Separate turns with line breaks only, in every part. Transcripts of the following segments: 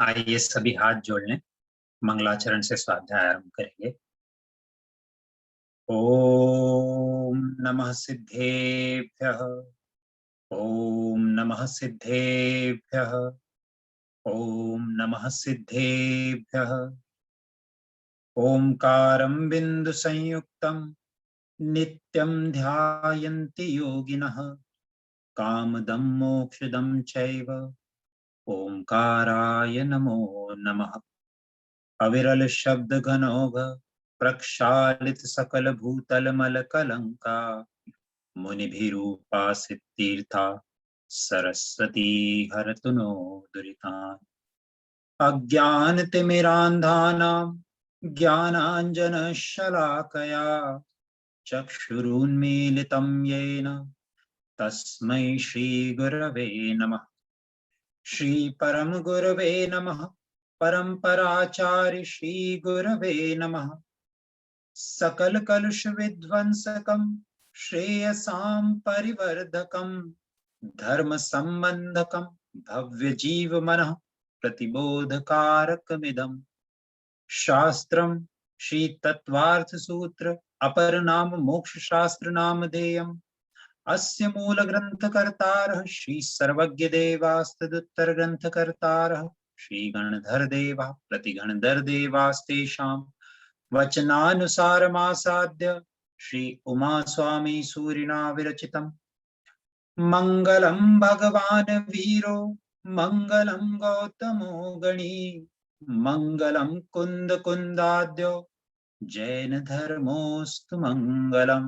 आइए सभी हाथ जोड़ लें। मंगलाचरण से स्वाध्याय आरंभ करेंगे। ओम नमः सिद्धेभ्यः। ओम नमः सिद्धेभ्यः। ओम नमः सिद्धेभ्यः। ओंकारं बिंदु संयुक्तं नित्यं ध्यायन्ति योगिनः कामदं मोक्षदं चैव ओंकाराय नमो नमः। अविरल शब्द घनौघ प्रक्षालित सकल भूतल मल कलंका मुनिभिरूपासित तीर्था सरस्वती हरतु नो दुरितान्। अज्ञानतिमिरान्धानां ज्ञानाञ्जनशलाकया चक्षुरुन्मीलितं येन तस्मै श्रीगुरवे नमः। श्रीपरमगुरवे नमः। परम्पराचार्य श्रीगुरवे नमः। सकल कलुष विध्वंसकं श्रेयसां परिवर्धकं धर्म संबंधकं भव्य जीव मनः प्रतिबोधकारकमिदं शास्त्रं श्री तत्वार्थ सूत्र अपर नाम मोक्ष शास्त्र नामधेयम्। अस्य मूल ग्रंथकर्तारः श्री सर्वज्ञ देवास्तदुत्तर ग्रंथकर्तारः श्री गणधर देवा प्रतिगणधर देवास्तेषां वचनानुसारमासाद्य श्री उमा स्वामी सूरिणा विरचितम्। मंगलम भगवान वीरो मंगलम गौतमो गणी मंगलम कुंद कुंदाद्यो जैन धर्मोस्तु मंगलम।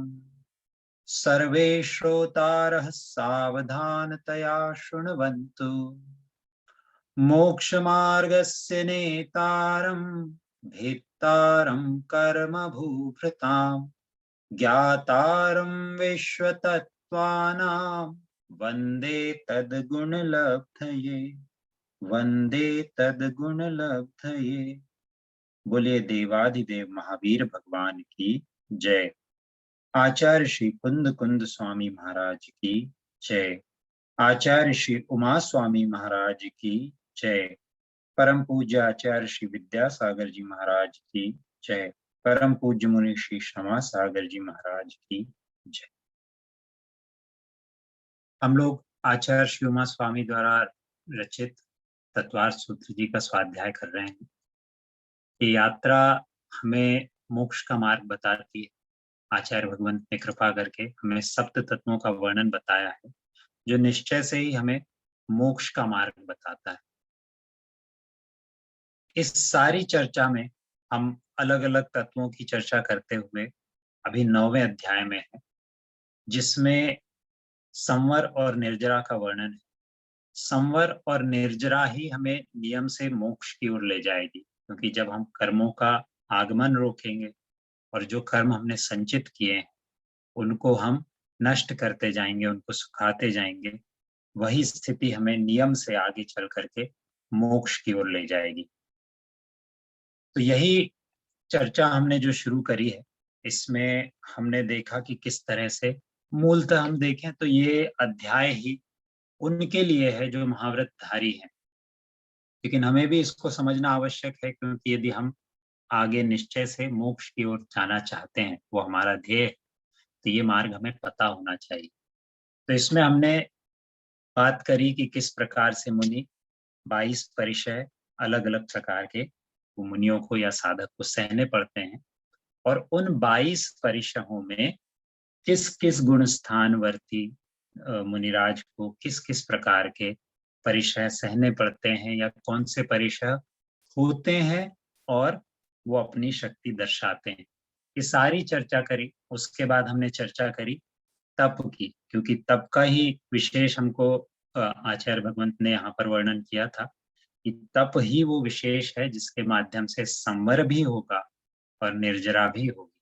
सर्वे श्रोतारः सावधानतया शृण्वन्तु। मोक्षमार्गस्य नेतारं भेत्तारं कर्म भूभृतां ज्ञातारं विश्वतत्त्वानां वन्दे तद्गुणलब्धये वन्दे तद्गुणलब्धये। बोलिए देवाधिदेव महावीर भगवान की जय। आचार्य श्री कुंद कुंद स्वामी महाराज की जय। आचार्य श्री उमा स्वामी महाराज की जय। परम पूज्य आचार्य श्री विद्यासागर जी महाराज की जय। परम पूज्य मुनि श्री क्षमा सागर जी महाराज की जय। हम लोग आचार्य श्री उमा स्वामी द्वारा रचित तत्वार्थ सूत्र जी का स्वाध्याय कर रहे हैं। ये यात्रा हमें मोक्ष का मार्ग बताती है। आचार्य भगवंत ने कृपा करके हमें सप्त तत्वों का वर्णन बताया है, जो निश्चय से ही हमें मोक्ष का मार्ग बताता है। इस सारी चर्चा में हम अलग अलग तत्वों की चर्चा करते हुए अभी 9वें अध्याय में है, जिसमें संवर और निर्जरा का वर्णन है। संवर और निर्जरा ही हमें नियम से मोक्ष की ओर ले जाएगी, क्योंकि जब हम कर्मों का आगमन रोकेंगे और जो कर्म हमने संचित किए हैं उनको हम नष्ट करते जाएंगे, उनको सुखाते जाएंगे, वही स्थिति हमें नियम से आगे चल करके मोक्ष की ओर ले जाएगी। तो यही चर्चा हमने जो शुरू करी है, इसमें हमने देखा कि किस तरह से मूलतः हम देखें तो ये अध्याय ही उनके लिए है जो महाव्रतधारी हैं। लेकिन हमें भी इसको समझना आवश्यक है, क्योंकि यदि हम आगे निश्चय से मोक्ष की ओर जाना चाहते हैं, वो हमारा ध्येय, तो ये मार्ग हमें पता होना चाहिए। तो इसमें हमने बात करी कि किस प्रकार से मुनि 22 परिचय अलग अलग प्रकार के मुनियों को या साधक को सहने पड़ते हैं, और उन 22 परिचयों में किस किस गुण स्थानवर्ती मुनिराज को किस किस प्रकार के परिचय सहने पड़ते हैं, या कौन से परिचय होते हैं और वो अपनी शक्ति दर्शाते हैं, ये सारी चर्चा करी। उसके बाद हमने चर्चा करी तप की, क्योंकि तप का ही विशेष हमको आचार्य भगवंत ने यहाँ पर वर्णन किया था कि तप ही वो विशेष है जिसके माध्यम से संवर भी होगा और निर्जरा भी होगी।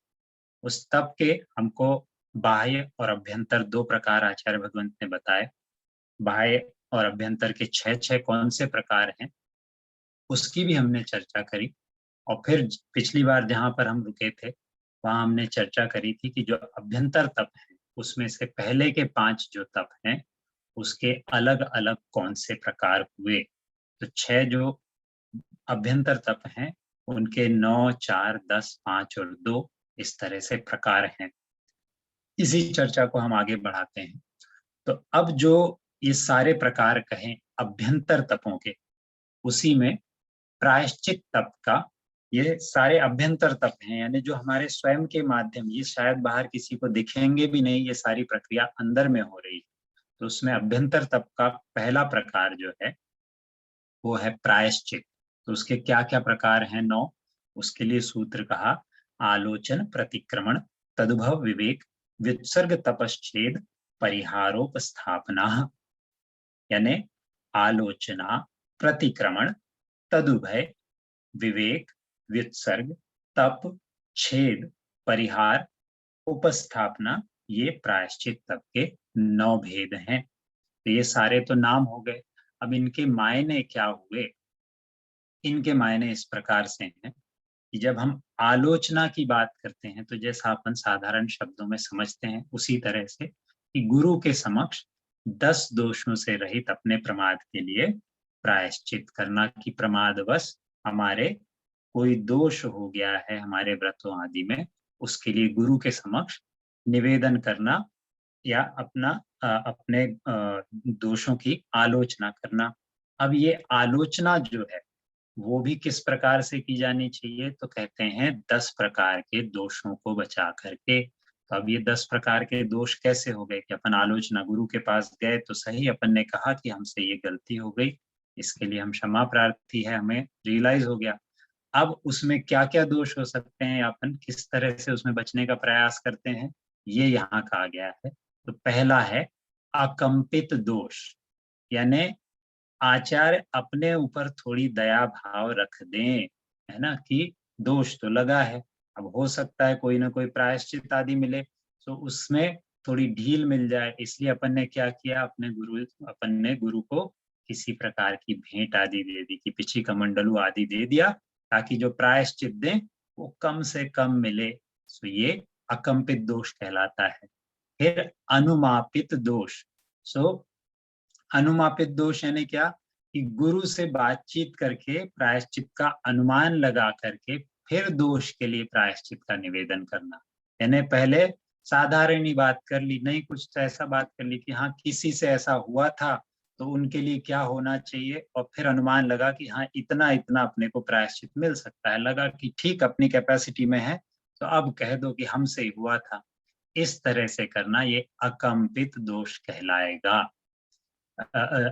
उस तप के हमको बाह्य और अभ्यंतर दो प्रकार आचार्य भगवंत ने बताए। बाह्य और अभ्यंतर के 6 कौन से प्रकार हैं, उसकी भी हमने चर्चा करी। और फिर पिछली बार जहां पर हम रुके थे, वहां हमने चर्चा करी थी कि जो अभ्यंतर तप है, उसमें से पहले के 5 जो तप हैं, उसके अलग अलग कौन से प्रकार हुए। तो 6 जो अभ्यंतर तप हैं उनके 9, 4, 10, 5 और 2 इस तरह से प्रकार हैं। इसी चर्चा को हम आगे बढ़ाते हैं। तो अब जो ये सारे प्रकार कहें अभ्यंतर तपों के, उसी में प्रायश्चित तप का, ये सारे अभ्यंतर तप हैं, यानी जो हमारे स्वयं के माध्यम, ये शायद बाहर किसी को दिखेंगे भी नहीं, ये सारी प्रक्रिया अंदर में हो रही है। तो उसमें अभ्यंतर तप का पहला प्रकार जो है वो है प्रायश्चित। तो उसके क्या क्या प्रकार हैं? 9। उसके लिए सूत्र कहा, आलोचन प्रतिक्रमण तदुभव विवेक व्युत्सर्ग तपश्चेद परिहारोपस्थापना। यानी आलोचना, प्रतिक्रमण, तदुभय, विवेक, व्युत्सर्ग, तप, छेद, परिहार, उपस्थापना, ये प्रायश्चित तप के 9 भेद हैं। तो ये सारे तो नाम हो गए। अब इनके मायने क्या हुए? इनके मायने इस प्रकार से हैं कि जब हम आलोचना की बात करते हैं तो जैसा अपन साधारण शब्दों में समझते हैं उसी तरह से कि गुरु के समक्ष 10 दोषों से रहित अपने प्रमाद के लिए प्रायश्चित करना, कि प्रमादवश हमारे कोई दोष हो गया है हमारे व्रतों आदि में, उसके लिए गुरु के समक्ष निवेदन करना या अपने दोषों की आलोचना करना। अब ये आलोचना जो है वो भी किस प्रकार से की जानी चाहिए? तो कहते हैं 10 प्रकार के दोषों को बचा करके। तो अब ये 10 प्रकार के दोष कैसे हो गए कि अपन आलोचना, गुरु के पास गए तो सही, अपन ने कहा कि हमसे ये गलती हो गई, इसके लिए हम क्षमा प्रार्थी है, हमें रियलाइज हो गया। अब उसमें क्या क्या दोष हो सकते हैं, अपन किस तरह से उसमें बचने का प्रयास करते हैं, ये यहाँ कहा गया है। तो पहला है अकंपित दोष, यानी आचार्य अपने ऊपर थोड़ी दया भाव रख दें, है ना, कि दोष तो लगा है, अब हो सकता है कोई ना कोई प्रायश्चित आदि मिले, तो उसमें थोड़ी ढील मिल जाए। इसलिए अपन ने क्या किया, अपन ने गुरु को किसी प्रकार की भेंट आदि दे दी, कि पिछी कमंडलू आदि दे दिया, ताकि जो प्रायश्चित दें वो कम से कम मिले। तो ये अकंपित दोष कहलाता है। फिर अनुमापित दोष। सो अनुमापित दोष यानी क्या, कि गुरु से बातचीत करके प्रायश्चित का अनुमान लगा करके फिर दोष के लिए प्रायश्चित का निवेदन करना। यानी पहले साधारण ही बात कर ली, नहीं कुछ ऐसा बात कर ली कि हाँ किसी से ऐसा हुआ था तो उनके लिए क्या होना चाहिए, और फिर अनुमान लगा कि हाँ इतना इतना अपने को प्रायश्चित मिल सकता है, लगा कि ठीक अपनी कैपेसिटी में है, तो अब कह दो कि हमसे ही हुआ था। इस तरह से करना ये अकंपित दोष कहलाएगा,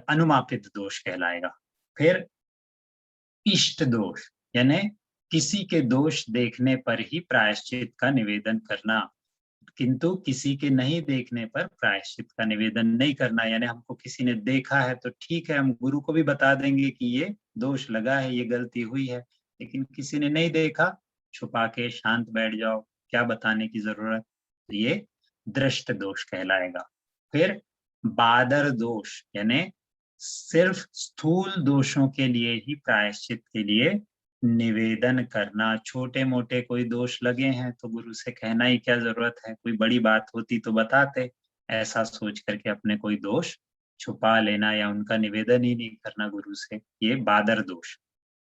अनुमापित दोष कहलाएगा। फिर इष्ट दोष, यानी किसी के दोष देखने पर ही प्रायश्चित का निवेदन करना, किंतु किसी के नहीं देखने पर प्रायश्चित का निवेदन नहीं करना। यानी हमको किसी ने देखा है तो ठीक है, हम गुरु को भी बता देंगे कि ये दोष लगा है, ये गलती हुई है, लेकिन किसी ने नहीं देखा, छुपा के शांत बैठ जाओ, क्या बताने की जरूरत। तो ये दृष्ट दोष कहलाएगा। फिर बादर दोष, यानी सिर्फ स्थूल दोषों के लिए ही प्रायश्चित के लिए निवेदन करना। छोटे मोटे कोई दोष लगे हैं तो गुरु से कहना ही क्या जरूरत है, कोई बड़ी बात होती तो बताते, ऐसा सोच करके अपने कोई दोष छुपा लेना या उनका निवेदन ही नहीं करना गुरु से, ये बादर दोष।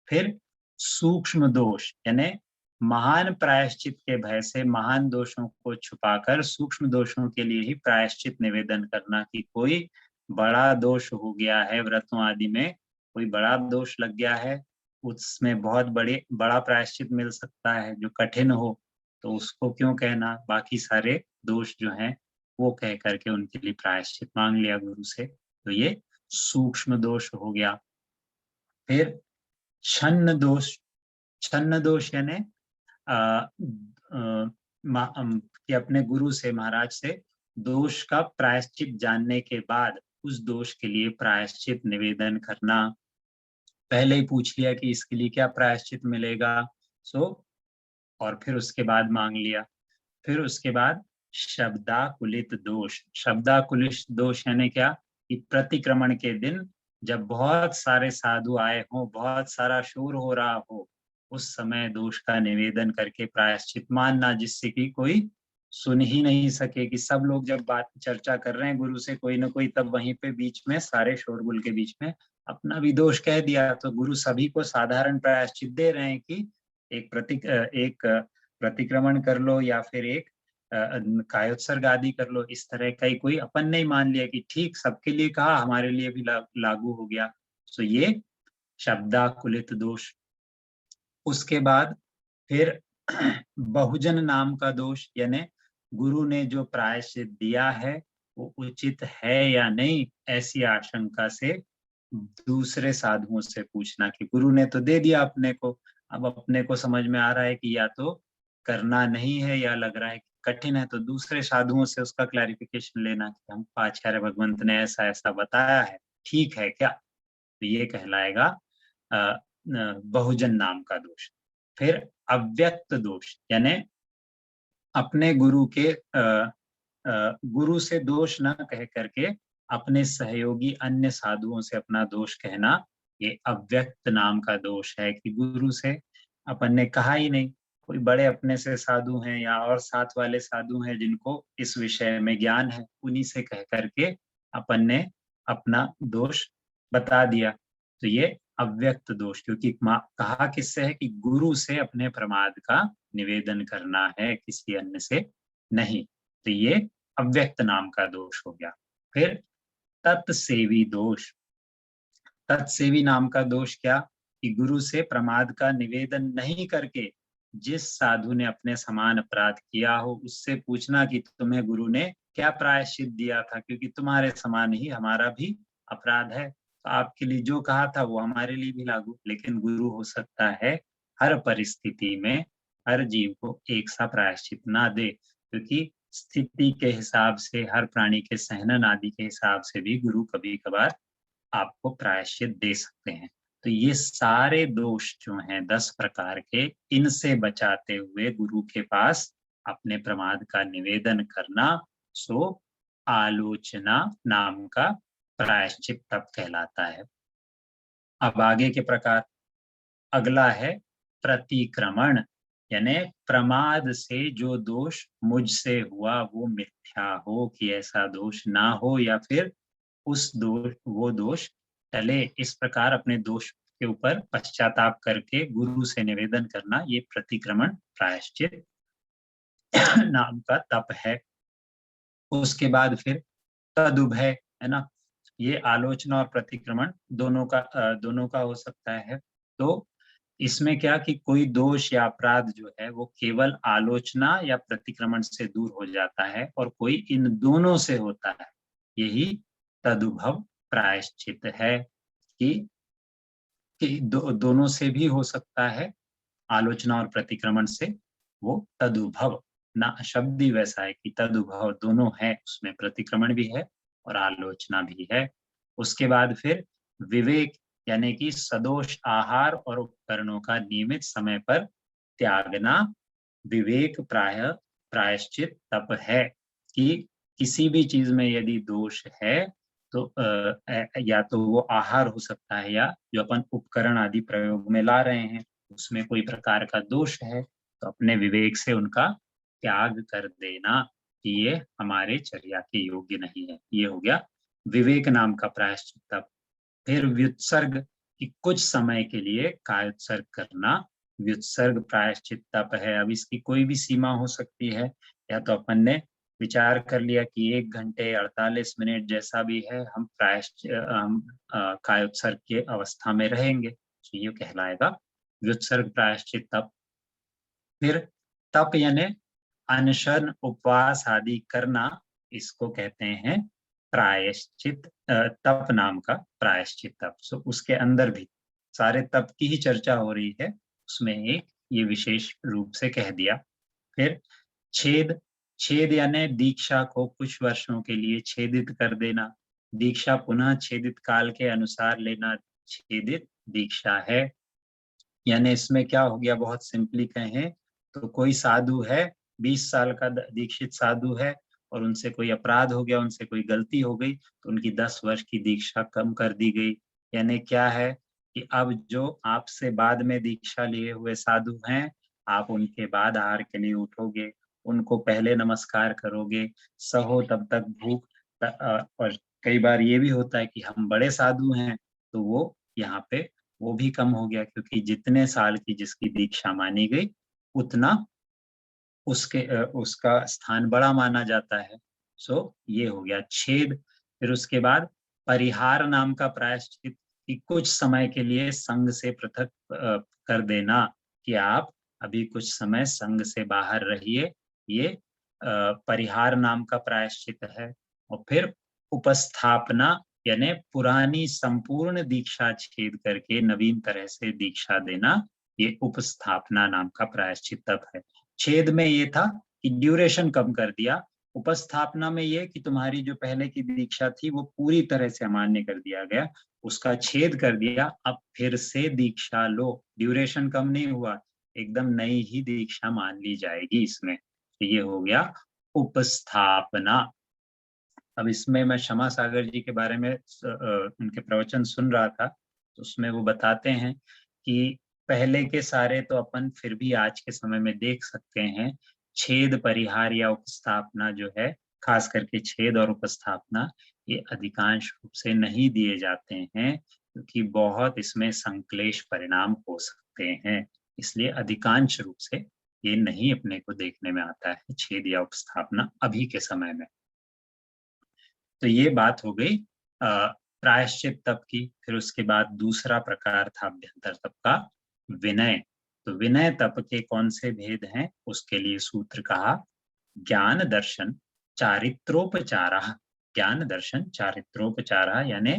फिर सूक्ष्म दोष, यानी महान प्रायश्चित के भय से महान दोषों को छुपाकर सूक्ष्म दोषों के लिए ही प्रायश्चित निवेदन करना, कि कोई बड़ा दोष हो गया है व्रतों आदि में, कोई बड़ा दोष लग गया है, उसमें बहुत बड़ा प्रायश्चित मिल सकता है जो कठिन हो, तो उसको क्यों कहना, बाकी सारे दोष जो हैं वो कह करके उनके लिए प्रायश्चित मांग लिया गुरु से। तो ये सूक्ष्म दोष हो गया। फिर छन्न दोष। छन्न दोष यानी कि अपने गुरु से, महाराज से दोष का प्रायश्चित जानने के बाद उस दोष के लिए प्रायश्चित निवेदन करना। पहले ही पूछ लिया कि इसके लिए क्या प्रायश्चित मिलेगा, और फिर उसके बाद मांग लिया। फिर उसके बाद शब्दाकुलित दोष। शब्दाकुलित दोष यानी क्या, कि प्रतिक्रमण के दिन जब बहुत सारे साधु आए हों, बहुत सारा शोर हो रहा हो, उस समय दोष का निवेदन करके प्रायश्चित मानना, जिससे कि कोई सुन ही नहीं सके, कि सब लोग जब बात चर्चा कर रहे हैं गुरु से कोई ना कोई, तब वहीं पे बीच में सारे शोरगुल के बीच में अपना भी दोष कह दिया, तो गुरु सभी को साधारण प्रायश्चित दे रहे हैं कि एक प्रतिक्रमण कर लो या फिर एक कायोत्सर्ग आदि कर लो। इस तरह का ही कोई अपन ने मान लिया कि ठीक सबके लिए कहा, हमारे लिए भी लागू हो गया। तो ये शब्दाकुलित दोष। उसके बाद फिर बहुजन नाम का दोष, यानी गुरु ने जो प्रायश्चित दिया है वो उचित है या नहीं, ऐसी आशंका से दूसरे साधुओं से पूछना कि गुरु ने तो दे दिया अपने को, अब अपने को समझ में आ रहा है कि या तो करना नहीं है या लग रहा है कि कठिन है, तो दूसरे साधुओं से उसका क्लैरिफिकेशन लेना कि हम आचार्य भगवंत ने ऐसा ऐसा बताया है, ठीक है क्या। तो ये कहलाएगा बहुजन नाम का दोष। फिर अव्यक्त दोष, यानी अपने गुरु के गुरु से दोष न कह करके अपने सहयोगी अन्य साधुओं से अपना दोष कहना, ये अव्यक्त नाम का दोष है कि गुरु से अपन ने कहा ही नहीं। कोई बड़े अपने से साधु हैं या और साथ वाले साधु हैं जिनको इस विषय में ज्ञान है, उन्हीं से कह करके अपन ने अपना दोष बता दिया। तो ये अव्यक्त दोष, क्योंकि कहा किससे है कि गुरु से अपने प्रमाद का निवेदन करना है, किसी अन्य से नहीं। तो ये अव्यक्त नाम का दोष हो गया। फिर तत्सेवी दोष। तत्सेवी नाम का दोष क्या कि गुरु से प्रमाद का निवेदन नहीं करके जिस साधु ने अपने समान अपराध किया हो उससे पूछना कि तुम्हें गुरु ने क्या प्रायश्चित दिया था, क्योंकि तुम्हारे समान ही हमारा भी अपराध है, तो आपके लिए जो कहा था वो हमारे लिए भी लागू। लेकिन गुरु हो सकता है हर परिस्थिति में हर जीव को एक सा प्रायश्चित ना दे, क्योंकि स्थिति के हिसाब से, हर प्राणी के सहनन आदि के हिसाब से भी गुरु कभी कभार आपको प्रायश्चित दे सकते हैं। तो ये सारे दोष जो हैं 10 प्रकार के, इनसे बचाते हुए गुरु के पास अपने प्रमाद का निवेदन करना, सो आलोचना नाम का प्रायश्चित तब कहलाता है। अब आगे के प्रकार, अगला है प्रतिक्रमण, यानी प्रमाद से जो दोष मुझसे हुआ वो मिथ्या हो, कि ऐसा दोष ना हो या फिर वो दोष टले, इस प्रकार अपने दोष के ऊपर पश्चाताप करके गुरु से निवेदन करना, ये प्रतिक्रमण प्रायश्चित नाम का तप है। उसके बाद फिर तदुभय, है ना, ये आलोचना और प्रतिक्रमण दोनों का हो सकता है। तो इसमें क्या कि कोई दोष या अपराध जो है वो केवल आलोचना या प्रतिक्रमण से दूर हो जाता है, और कोई इन दोनों से होता है, यही तदुभव प्रायश्चित है। कि दोनों से भी हो सकता है, आलोचना और प्रतिक्रमण से, वो तदुभव ना, शब्द ही वैसा है कि तदुभव दोनों है, उसमें प्रतिक्रमण भी है और आलोचना भी है। उसके बाद फिर विवेक, यानी कि सदोष आहार और उपकरणों का नियमित समय पर त्यागना, विवेक प्रायश्चित तप है। कि किसी भी चीज में यदि दोष है तो या तो वो आहार हो सकता है, या जो अपन उपकरण आदि प्रयोग में ला रहे हैं उसमें कोई प्रकार का दोष है, तो अपने विवेक से उनका त्याग कर देना कि ये हमारे चर्या के योग्य नहीं है। ये हो गया विवेक नाम का प्रायश्चित तप। फिर व्युत्सर्ग, कि कुछ समय के लिए कायोत्सर्ग करना, व्युत्सर्ग प्रायश्चित तप है। अब इसकी कोई भी सीमा हो सकती है, या तो अपन ने विचार कर लिया कि 1 घंटे 48 मिनट जैसा भी है हम कायोत्सर्ग के अवस्था में रहेंगे, तो ये कहलाएगा व्युत्सर्ग प्रायश्चित तप। फिर तप यानी अनशन उपवास आदि करना, इसको कहते हैं प्रायश्चित तप नाम का प्रायश्चित तप। सो उसके अंदर भी सारे तप की ही चर्चा हो रही है, उसमें एक ये विशेष रूप से कह दिया। फिर छेद, छेद यानी दीक्षा को कुछ वर्षों के लिए छेदित कर देना, दीक्षा पुनः छेदित काल के अनुसार लेना छेदित दीक्षा है। यानी इसमें क्या हो गया, बहुत सिंपली कहें तो कोई साधु है, 20 साल का दीक्षित साधु है, और उनसे कोई अपराध हो गया, उनसे कोई गलती हो गई, तो उनकी 10 वर्ष की दीक्षा कम कर दी गई। यानी क्या है कि अब जो आपसे बाद में दीक्षा लिए हुए साधु हैं, आप उनके बाद आहार के लिए उठोगे, उनको पहले नमस्कार करोगे, सहो तब तक भूख। और कई बार ये भी होता है कि हम बड़े साधु हैं, तो वो यहाँ पे वो भी कम हो गया, क्योंकि जितने साल की जिसकी दीक्षा मानी गई उतना उसका स्थान बड़ा माना जाता है। सो ये हो गया छेद। फिर उसके बाद परिहार नाम का प्रायश्चित, कि कुछ समय के लिए संघ से पृथक कर देना, कि आप अभी कुछ समय संघ से बाहर रहिए, ये परिहार नाम का प्रायश्चित है। और फिर उपस्थापना, यानी पुरानी संपूर्ण दीक्षा छेद करके नवीन तरह से दीक्षा देना, ये उपस्थापना नाम का प्रायश्चित तप है। छेद में ये था कि ड्यूरेशन कम कर दिया, उपस्थापना में ये कि तुम्हारी जो पहले की दीक्षा थी वो पूरी तरह से अमान्य कर दिया गया, उसका छेद कर दिया, अब फिर से दीक्षा लो, ड्यूरेशन कम नहीं हुआ, एकदम नई ही दीक्षा मान ली जाएगी इसमें। तो ये हो गया उपस्थापना। अब इसमें मैं क्षमा सागर जी के बारे में उनके प्रवचन सुन रहा था, तो उसमें वो बताते हैं कि पहले के सारे तो अपन फिर भी आज के समय में देख सकते हैं, छेद परिहार या उपस्थापना जो है, खास करके छेद और उपस्थापना, ये अधिकांश रूप से नहीं दिए जाते हैं, क्योंकि बहुत इसमें संक्लेश परिणाम हो सकते हैं, इसलिए अधिकांश रूप से ये नहीं अपने को देखने में आता है छेद या उपस्थापना अभी के समय में। तो ये बात हो गई प्रायश्चित तप की। फिर उसके बाद दूसरा प्रकार था अभ्यंतर तप का, विनय। तो विनय तप के कौन से भेद हैं, उसके लिए सूत्र कहा, ज्ञान दर्शन चारित्रोपचार। ज्ञान दर्शन चारित्रोपचार, यानी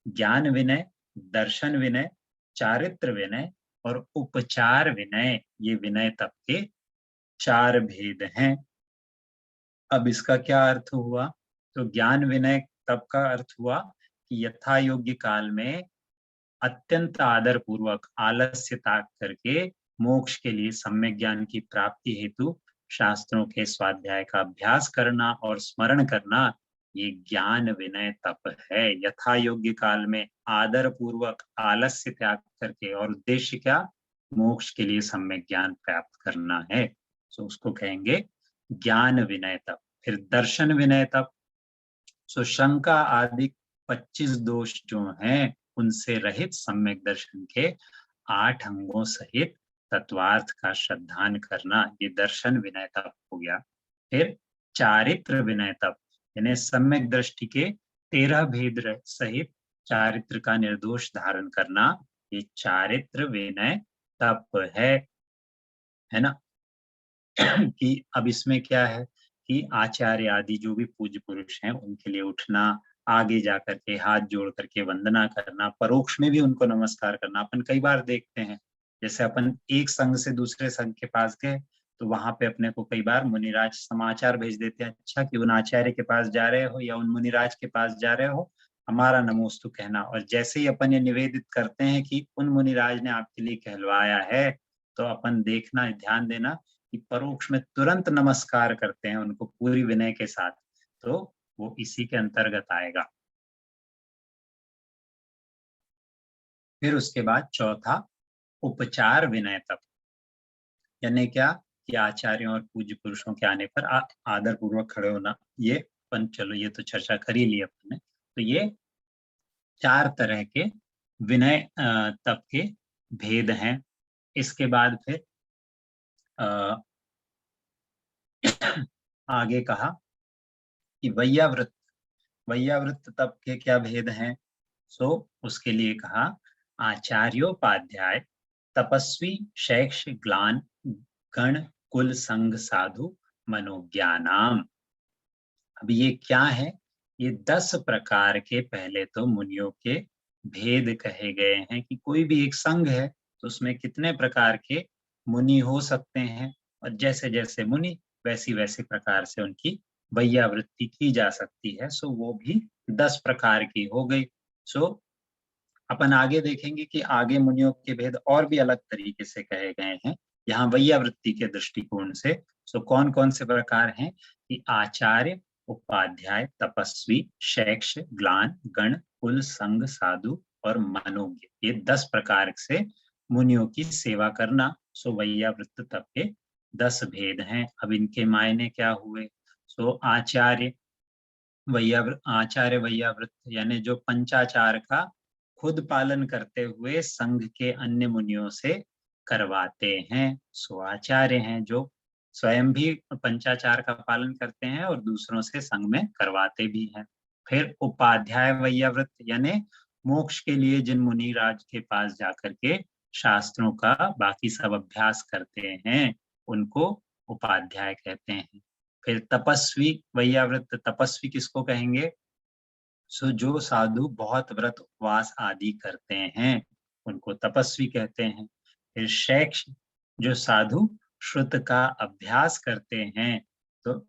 ज्ञान विनय, दर्शन विनय, चारित्र विनय और उपचार विनय, ये विनय तप के 4 भेद हैं। अब इसका क्या अर्थ हुआ? तो ज्ञान विनय तब का अर्थ हुआ कि यथा योग्य काल में अत्यंत आदर पूर्वक आलस्य त्याग करके मोक्ष के लिए सम्यक ज्ञान की प्राप्ति हेतु शास्त्रों के स्वाध्याय का अभ्यास करना और स्मरण करना, ये ज्ञान विनय तप है। यथा योग्य काल में आदर पूर्वक आलस्य त्याग करके, और उद्देश्य क्या? मोक्ष के लिए सम्यक ज्ञान प्राप्त करना है, तो उसको कहेंगे ज्ञान विनय तप। फिर दर्शन विनय तप, सो शंका आदि 25 दोष जो हैं उनसे रहित सम्यक दर्शन के 8 अंगों सहित तत्वार्थ का श्रद्धान करना, ये दर्शन विनय तप हो गया। फिर चारित्र विनय तप, यानी सम्यक दृष्टि के 13 भेद सहित चारित्र का निर्दोष धारण करना, ये चारित्र विनय तप है ना। कि अब इसमें क्या है कि आचार्य आदि जो भी पूज्य पुरुष हैं उनके लिए उठना, आगे जाकर के हाथ जोड़ करके वंदना करना, परोक्ष में भी उनको नमस्कार करना। अपन कई बार देखते हैं, जैसे अपन एक संघ से दूसरे संघ के पास गए तो वहां पे अपने को कई बार मुनिराज समाचार भेज देते हैं, अच्छा कि उन आचार्य के पास जा रहे हो या उन मुनिराज के पास जा रहे हो, हमारा नमोस्तु कहना। और जैसे ही अपन ये निवेदित करते हैं कि उन मुनिराज ने आपके लिए कहलवाया है, तो अपन देखना, ध्यान देना कि परोक्ष में तुरंत नमस्कार करते हैं उनको पूरी विनय के साथ, तो वो इसी के अंतर्गत आएगा। फिर उसके बाद चौथा उपचार विनय तप, यानी क्या कि आचार्यों और पूज्य पुरुषों के आने पर आदर पूर्वक खड़े होना। ये अपन चलो ये तो चर्चा कर ही ली अपने। तो ये 4 तरह के विनय तप के भेद हैं। इसके बाद फिर आगे कहा कि वैयावृत्त तप के क्या भेद हैं। सो उसके लिए कहा, आचार्योपाध्याय तपस्वी शैक्ष ग्लान गण कुल संघ साधु मनोज्ञानाम। अब ये क्या है? ये 10 प्रकार के पहले तो मुनियों के भेद कहे गए हैं, कि कोई भी एक संघ है तो उसमें कितने प्रकार के मुनि हो सकते हैं, और जैसे जैसे मुनि वैसी वैसी प्रकार से उनकी वैयावृत्ति की जा सकती है। सो वो भी 10 प्रकार की हो गई। सो अपन आगे देखेंगे कि आगे मुनियों के भेद और भी अलग तरीके से कहे गए हैं यहाँ वैयावृत्ति के दृष्टिकोण से। सो कौन कौन से प्रकार हैं कि आचार्य, उपाध्याय, तपस्वी, शैक्ष, ग्लान, गण, कुल, संघ, साधु और मनोज्ञ, ये 10 प्रकार से मुनियों की सेवा करना। सो वैयावृत्त तप के 10 भेद हैं। अब इनके मायने क्या हुए? सो आचार्य वैयावृत्त यानी जो पंचाचार का खुद पालन करते हुए संघ के अन्य मुनियों से करवाते हैं। सो आचार्य हैं जो स्वयं भी पंचाचार का पालन करते हैं और दूसरों से संग में करवाते भी हैं। फिर उपाध्याय वैयावृत यानी मोक्ष के लिए जिन मुनि राज के पास जाकर के शास्त्रों का बाकी सब अभ्यास करते हैं उनको उपाध्याय कहते हैं। फिर तपस्वी वैयावृत, तपस्वी किसको कहेंगे? सो जो साधु बहुत व्रत उपवास आदि करते हैं उनको तपस्वी कहते हैं। फिर शैक्ष, जो साधु श्रुत का अभ्यास करते हैं, तो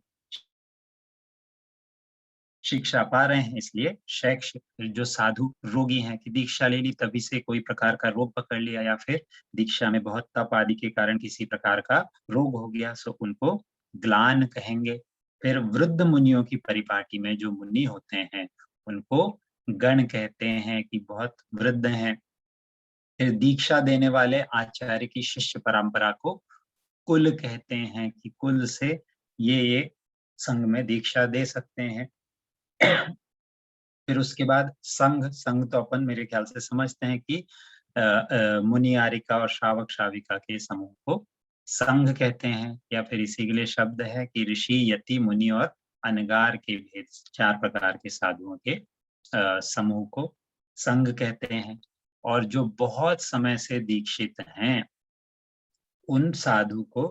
शिक्षा पा रहे हैं इसलिए शैक्ष। जो साधु रोगी हैं कि दीक्षा ले ली तभी से कोई प्रकार का रोग पकड़ लिया या फिर दीक्षा में बहुत तप आदि के कारण किसी प्रकार का रोग हो गया, सो उनको ग्लान कहेंगे। फिर वृद्ध मुनियों की परिपाटी में जो मुनि होते हैं उनको गण कहते हैं कि बहुत वृद्ध हैं। फिर दीक्षा देने वाले आचार्य की शिष्य परंपरा को कुल कहते हैं कि कुल से ये संघ में दीक्षा दे सकते हैं। फिर उसके बाद संघ, संघ तो अपन मेरे ख्याल से समझते हैं कि मुनि आरिका और श्रावक श्राविका के समूह को संघ कहते हैं, या फिर इसी के लिए शब्द है कि ऋषि, यति, मुनि और अनगार के भेद, 4 प्रकार के साधुओं के समूह को संघ कहते हैं। और जो बहुत समय से दीक्षित हैं उन साधु को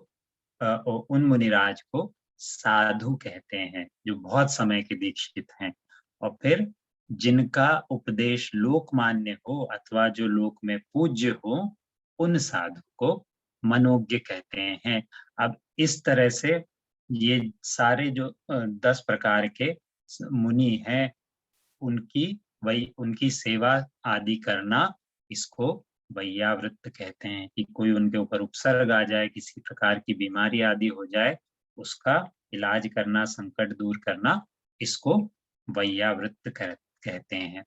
उन मुनिराज को साधु कहते हैं जो बहुत समय के दीक्षित हैं। और फिर जिनका उपदेश लोकमान्य हो अथवा जो लोक में पूज्य हो उन साधु को मनोज्ञ कहते हैं। अब इस तरह से ये सारे जो 10 प्रकार के मुनि हैं उनकी सेवा आदि करना, इसको वैयावृत्त कहते हैं। कि कोई उनके ऊपर उपसर्ग आ जाए, किसी प्रकार की बीमारी आदि हो जाए, उसका इलाज करना, संकट दूर करना, इसको वैयावृत्त कहते हैं।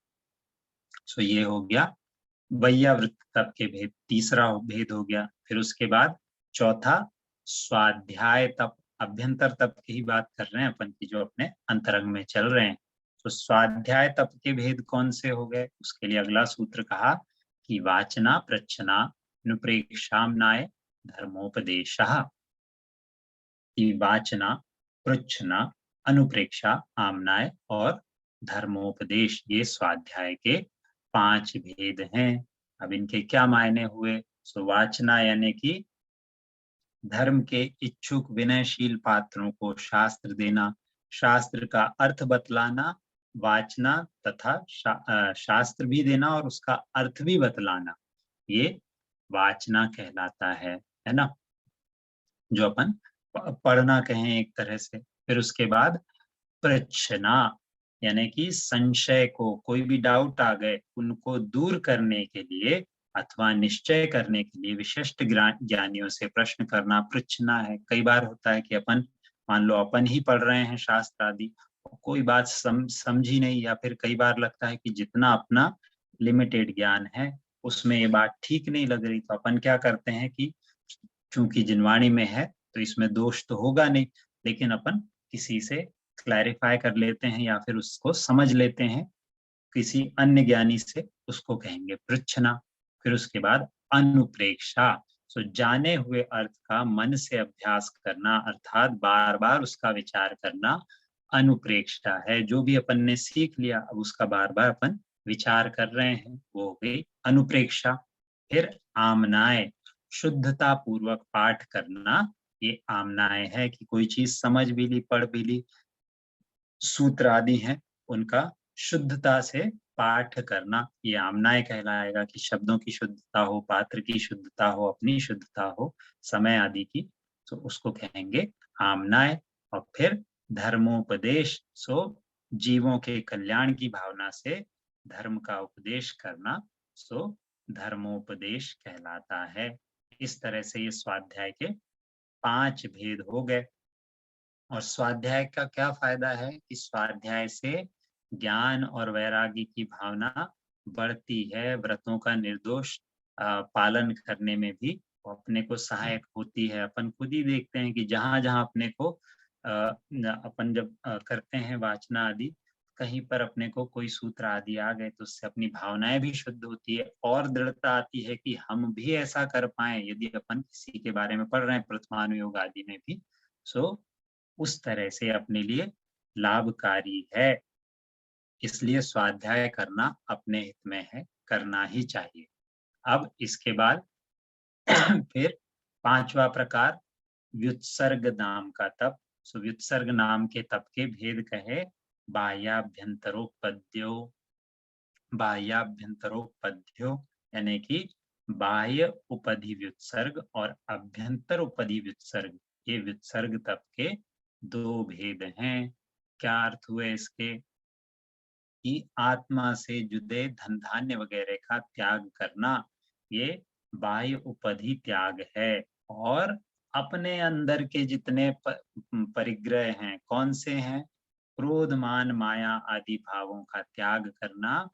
सो ये हो गया वैयावृत्त तप के भेद, तीसरा भेद हो गया। फिर उसके बाद चौथा स्वाध्याय तप, अभ्यंतर तप की ही बात कर रहे हैं अपन की जो अपने अंतरंग में चल रहे हैं। तो स्वाध्याय तप के भेद कौन से हो गए? उसके लिए अगला सूत्र कहा कि वाचना प्रच्छना अनुप्रेक्षाम्नाय धर्मोपदेशः। कि वाचना, पृच्छना, अनुप्रेक्षा, आमनाय और धर्मोपदेश, ये स्वाध्याय के 5 भेद हैं। अब इनके क्या मायने हुए? सो वाचना यानी कि धर्म के इच्छुक विनयशील पात्रों को शास्त्र देना, शास्त्र का अर्थ बतलाना, वाचना तथा शास्त्र भी देना और उसका अर्थ भी बतलाना, ये वाचना कहलाता है ना, जो अपन पढ़ना कहें एक तरह से। फिर उसके बाद प्रच्छना यानी कि संशय को, कोई भी डाउट आ गए उनको दूर करने के लिए अथवा निश्चय करने के लिए विशिष्ट ज्ञानियों से प्रश्न करना पृच्छना है। कई बार होता है कि अपन मान लो अपन ही पढ़ रहे हैं शास्त्र आदि, कोई बात समझी नहीं, या फिर कई बार लगता है कि जितना अपना लिमिटेड ज्ञान है उसमें ये बात ठीक नहीं लग रही, तो अपन क्या करते हैं कि चूंकि जिनवाणी में है तो इसमें दोष तो होगा नहीं, लेकिन अपन किसी से क्लैरिफाई कर लेते हैं या फिर उसको समझ लेते हैं किसी अन्य ज्ञानी से, उसको कहेंगे पृच्छना। फिर उसके बाद अनुप्रेक्षा, सो जाने हुए अर्थ का मन से अभ्यास करना, अर्थात बार बार उसका विचार करना अनुप्रेक्षा है। जो भी अपन ने सीख लिया अब उसका बार बार अपन विचार कर रहे हैं, वो हो गई अनुप्रेक्षा। फिर आमनाय, शुद्धता पूर्वक पाठ करना, ये आमनाय है कि कोई चीज समझ भी ली, पढ़ भी ली, सूत्र आदि हैं उनका शुद्धता से पाठ करना, ये आमनाय कहलाएगा। कि शब्दों की शुद्धता हो, पात्र की शुद्धता हो, अपनी शुद्धता हो, समय आदि की, तो उसको कहेंगे आमनाय। और फिर धर्मोपदेश, सो जीवों के कल्याण की भावना से धर्म का उपदेश करना, सो धर्मोपदेश कहलाता है। इस तरह से ये स्वाध्याय के 5 भेद हो गए। और स्वाध्याय का क्या फायदा है? कि स्वाध्याय से ज्ञान और वैराग्य की भावना बढ़ती है, व्रतों का निर्दोष पालन करने में भी अपने को सहायक होती है। अपन खुद ही देखते हैं कि जहां जहां अपने को अपन जब करते हैं वाचना आदि, कहीं पर अपने को कोई सूत्र आदि आ गए तो उससे अपनी भावनाएं भी शुद्ध होती है और दृढ़ता आती है कि हम भी ऐसा कर पाए यदि अपन किसी के बारे में पढ़ रहे हैं प्रथमानुयोग आदि में भी। सो उस तरह से अपने लिए लाभकारी है, इसलिए स्वाध्याय करना अपने हित में है, करना ही चाहिए। अब इसके बाद फिर पांचवा प्रकार व्युत्सर्ग नाम का तप। सो व्युत्सर्ग नाम के तप के भेद कहे बाह्याभ्यंतरोपद्यो, बाह्याभ्यंतरोपद्यो यानी कि बाह्य उपधि व्युत्सर्ग और अभ्यंतर उपधि व्युत्सर्ग, ये व्युत्सर्ग तप के दो भेद हैं। क्या अर्थ हुए इसके कि आत्मा से जुड़े धन धान्य वगैरह का त्याग करना, ये बाह्य उपधि त्याग है। और अपने अंदर के जितने परिग्रह हैं, कौन से हैं? क्रोध मान माया आदि भावों का त्याग करना,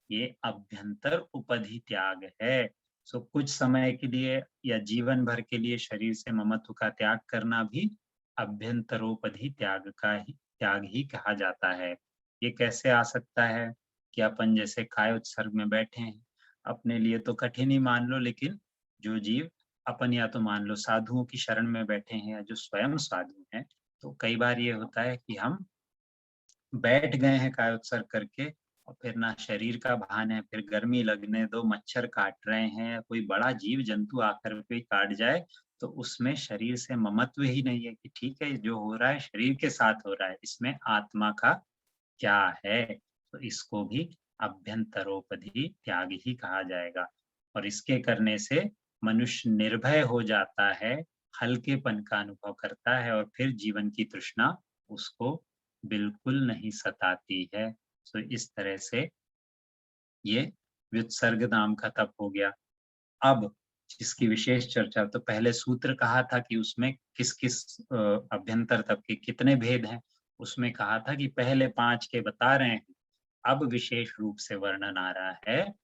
ये अभ्यंतर उपधि त्याग है। सो कुछ समय के लिए या जीवन भर के लिए शरीर से ममत्व का त्याग करना भी अभ्यंतरोपधि त्याग ही कहा जाता है। ये कैसे आ सकता है कि अपन जैसे काय उत्सर्ग में बैठे हैं, अपने लिए तो कठिन ही मान लो, लेकिन जो जीव अपन या तो मान लो साधुओं की शरण में बैठे हैं या जो स्वयं साधु हैं, तो कई बार ये होता है कि हम बैठ गए हैं काय उत्सर्ग करके और फिर ना शरीर का भान है, फिर गर्मी लगने दो, मच्छर काट रहे हैं, कोई बड़ा जीव जंतु आकर के काट जाए तो उसमें शरीर से ममत्व ही नहीं है कि ठीक है जो हो रहा है शरीर के साथ हो रहा है, इसमें आत्मा का क्या है? तो इसको भी अभ्यंतरोपधि त्याग ही कहा जाएगा। और इसके करने से मनुष्य निर्भय हो जाता है, हल्केपन का अनुभव करता है और फिर जीवन की तृष्णा उसको बिल्कुल नहीं सताती है। तो इस तरह से ये व्युत्सर्ग नाम का तप हो गया। अब जिसकी विशेष चर्चा, तो पहले सूत्र कहा था कि उसमें किस किस अभ्यंतर तप के कितने भेद हैं, उसमें कहा था कि पहले 5 के बता रहे हैं। अब विशेष रूप से वर्णन आ रहा है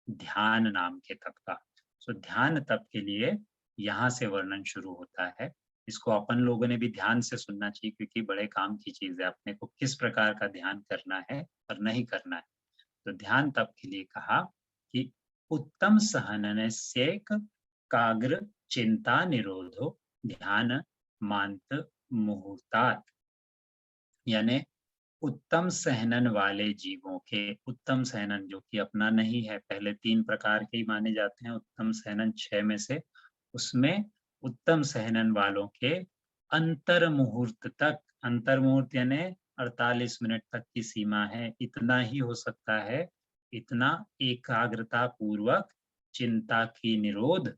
ध्यान नाम के तप का। सो ध्यान तप के लिए यहाँ से वर्णन शुरू होता है। इसको अपन लोगों ने भी ध्यान से सुनना चाहिए क्योंकि बड़े काम की चीज है, अपने को किस प्रकार का ध्यान करना है और नहीं करना है। तो ध्यान तप के लिए कहा कि उत्तम सहनस्यैक काग्र चिंता निरोधो ध्यान मांत मुहूर्तात्, यानी उत्तम सहनन वाले जीवों के, उत्तम सहनन जो कि अपना नहीं है, पहले 3 प्रकार के ही माने जाते हैं, उत्तम सहनन 6 में से, उसमें उत्तम सहनन वालों के अंतर मुहूर्त तक, अंतर मुहूर्त यानी 48 मिनट तक की सीमा है, इतना ही हो सकता है, इतना एकाग्रता पूर्वक चिंता की निरोध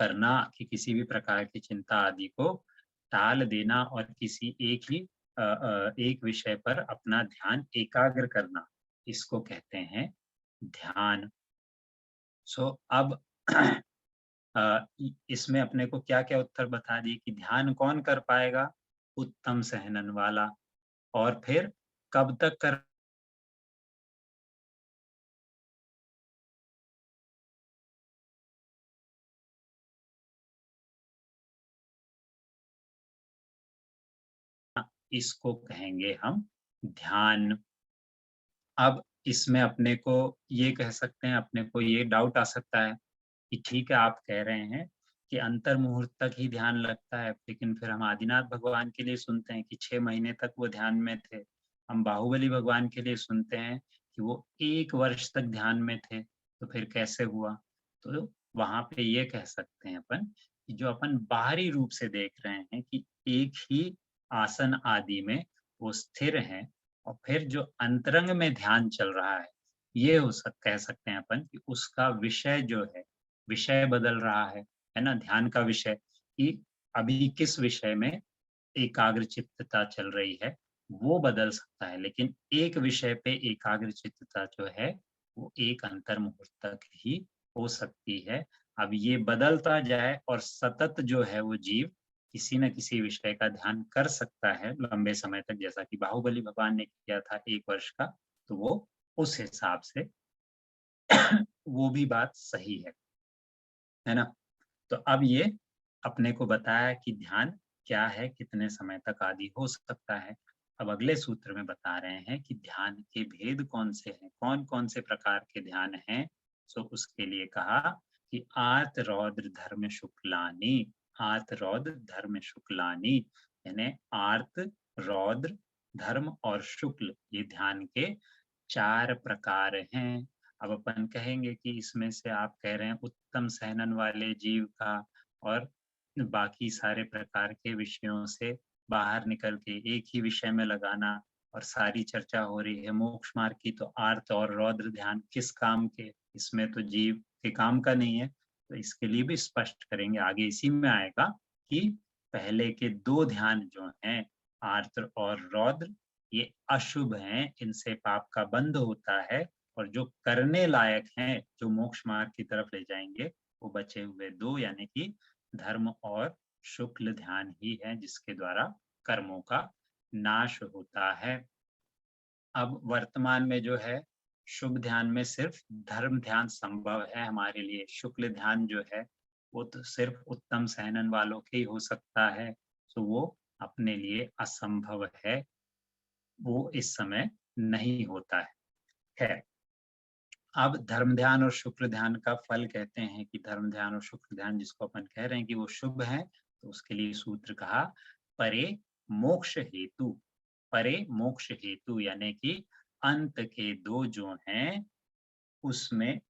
करना कि किसी भी प्रकार की चिंता आदि को टाल देना और किसी एक विषय पर अपना ध्यान एकाग्र करना, इसको कहते हैं ध्यान। सो अब इसमें अपने को क्या क्या उत्तर बता दिए कि ध्यान कौन कर पाएगा? उत्तम सहनन वाला। और फिर कब तक कर इसको कहेंगे हम ध्यान। अब इसमें अपने को ये कह सकते हैं, अपने को ये डाउट आ सकता है कि ठीक है आप कह रहे हैं कि अंतर मुहूर्त तक ही ध्यान लगता है, लेकिन फिर हम आदिनाथ भगवान के लिए सुनते हैं कि 6 महीने तक वो ध्यान में थे। हम बाहुबली भगवान के लिए सुनते हैं कि वो 1 वर्ष तक ध्यान में थे, तो फिर कैसे हुआ? तो वहां पे ये कह सकते हैं अपन कि जो अपन बाहरी रूप से देख रहे हैं कि एक ही आसन आदि में वो स्थिर हैं, और फिर जो अंतरंग में ध्यान चल रहा है, ये कह सकते हैं अपन कि उसका विषय जो है, विषय बदल रहा है ना? ध्यान का विषय कि अभी किस विषय में एकाग्र चित्तता चल रही है, वो बदल सकता है, लेकिन एक विषय पे एकाग्र चित्तता जो है, वो एक अंतर मुहूर्त तक ही हो सकती है। अब ये बदलता जाए और सतत जो है वो जीव किसी न किसी विषय का ध्यान कर सकता है लंबे समय तक, जैसा कि बाहुबली भगवान ने किया था 1 वर्ष का, तो वो उस हिसाब से वो भी बात सही है ना? तो अब ये अपने को बताया कि ध्यान क्या है, कितने समय तक आदि हो सकता है। अब अगले सूत्र में बता रहे हैं कि ध्यान के भेद कौन से हैं, कौन कौन से प्रकार के ध्यान हैं। सो उसके लिए कहा कि आर्त रौद्र धर्म शुक्लानी, आर्त रौद्र धर्म शुक्लानी, यानी आर्त, रौद्र, धर्म और शुक्ल, ये ध्यान के 4 प्रकार हैं। अब अपन कहेंगे कि इसमें से आप कह रहे हैं उत्तम सहनन वाले जीव का और बाकी सारे प्रकार के विषयों से बाहर निकल के एक ही विषय में लगाना, और सारी चर्चा हो रही है मोक्ष मार्ग की, तो आर्त और रौद्र ध्यान किस काम के, इसमें तो जीव के काम का नहीं है। तो इसके लिए भी स्पष्ट करेंगे, आगे इसी में आएगा कि पहले के 2 ध्यान जो हैं आर्त और रौद्र, ये अशुभ हैं, इनसे पाप का बंध होता है, और जो करने लायक हैं, जो मोक्ष मार्ग की तरफ ले जाएंगे, वो बचे हुए 2 यानी कि धर्म और शुक्ल ध्यान ही है, जिसके द्वारा कर्मों का नाश होता है। अब वर्तमान में जो है शुभ ध्यान में सिर्फ धर्म ध्यान संभव है हमारे लिए, शुक्ल ध्यान जो है वो तो सिर्फ उत्तम सहनन वालों के ही हो सकता है, तो वो अपने लिए असंभव है, वो इस समय नहीं होता है। खैर, अब धर्म ध्यान और शुक्ल ध्यान का फल कहते हैं कि धर्म ध्यान और शुक्ल ध्यान जिसको अपन कह रहे हैं कि वो शुभ है, तो उसके लिए सूत्र कहा परे मोक्ष हेतु, परे मोक्ष हेतु यानी कि अंत के 2 जो हैं उसमें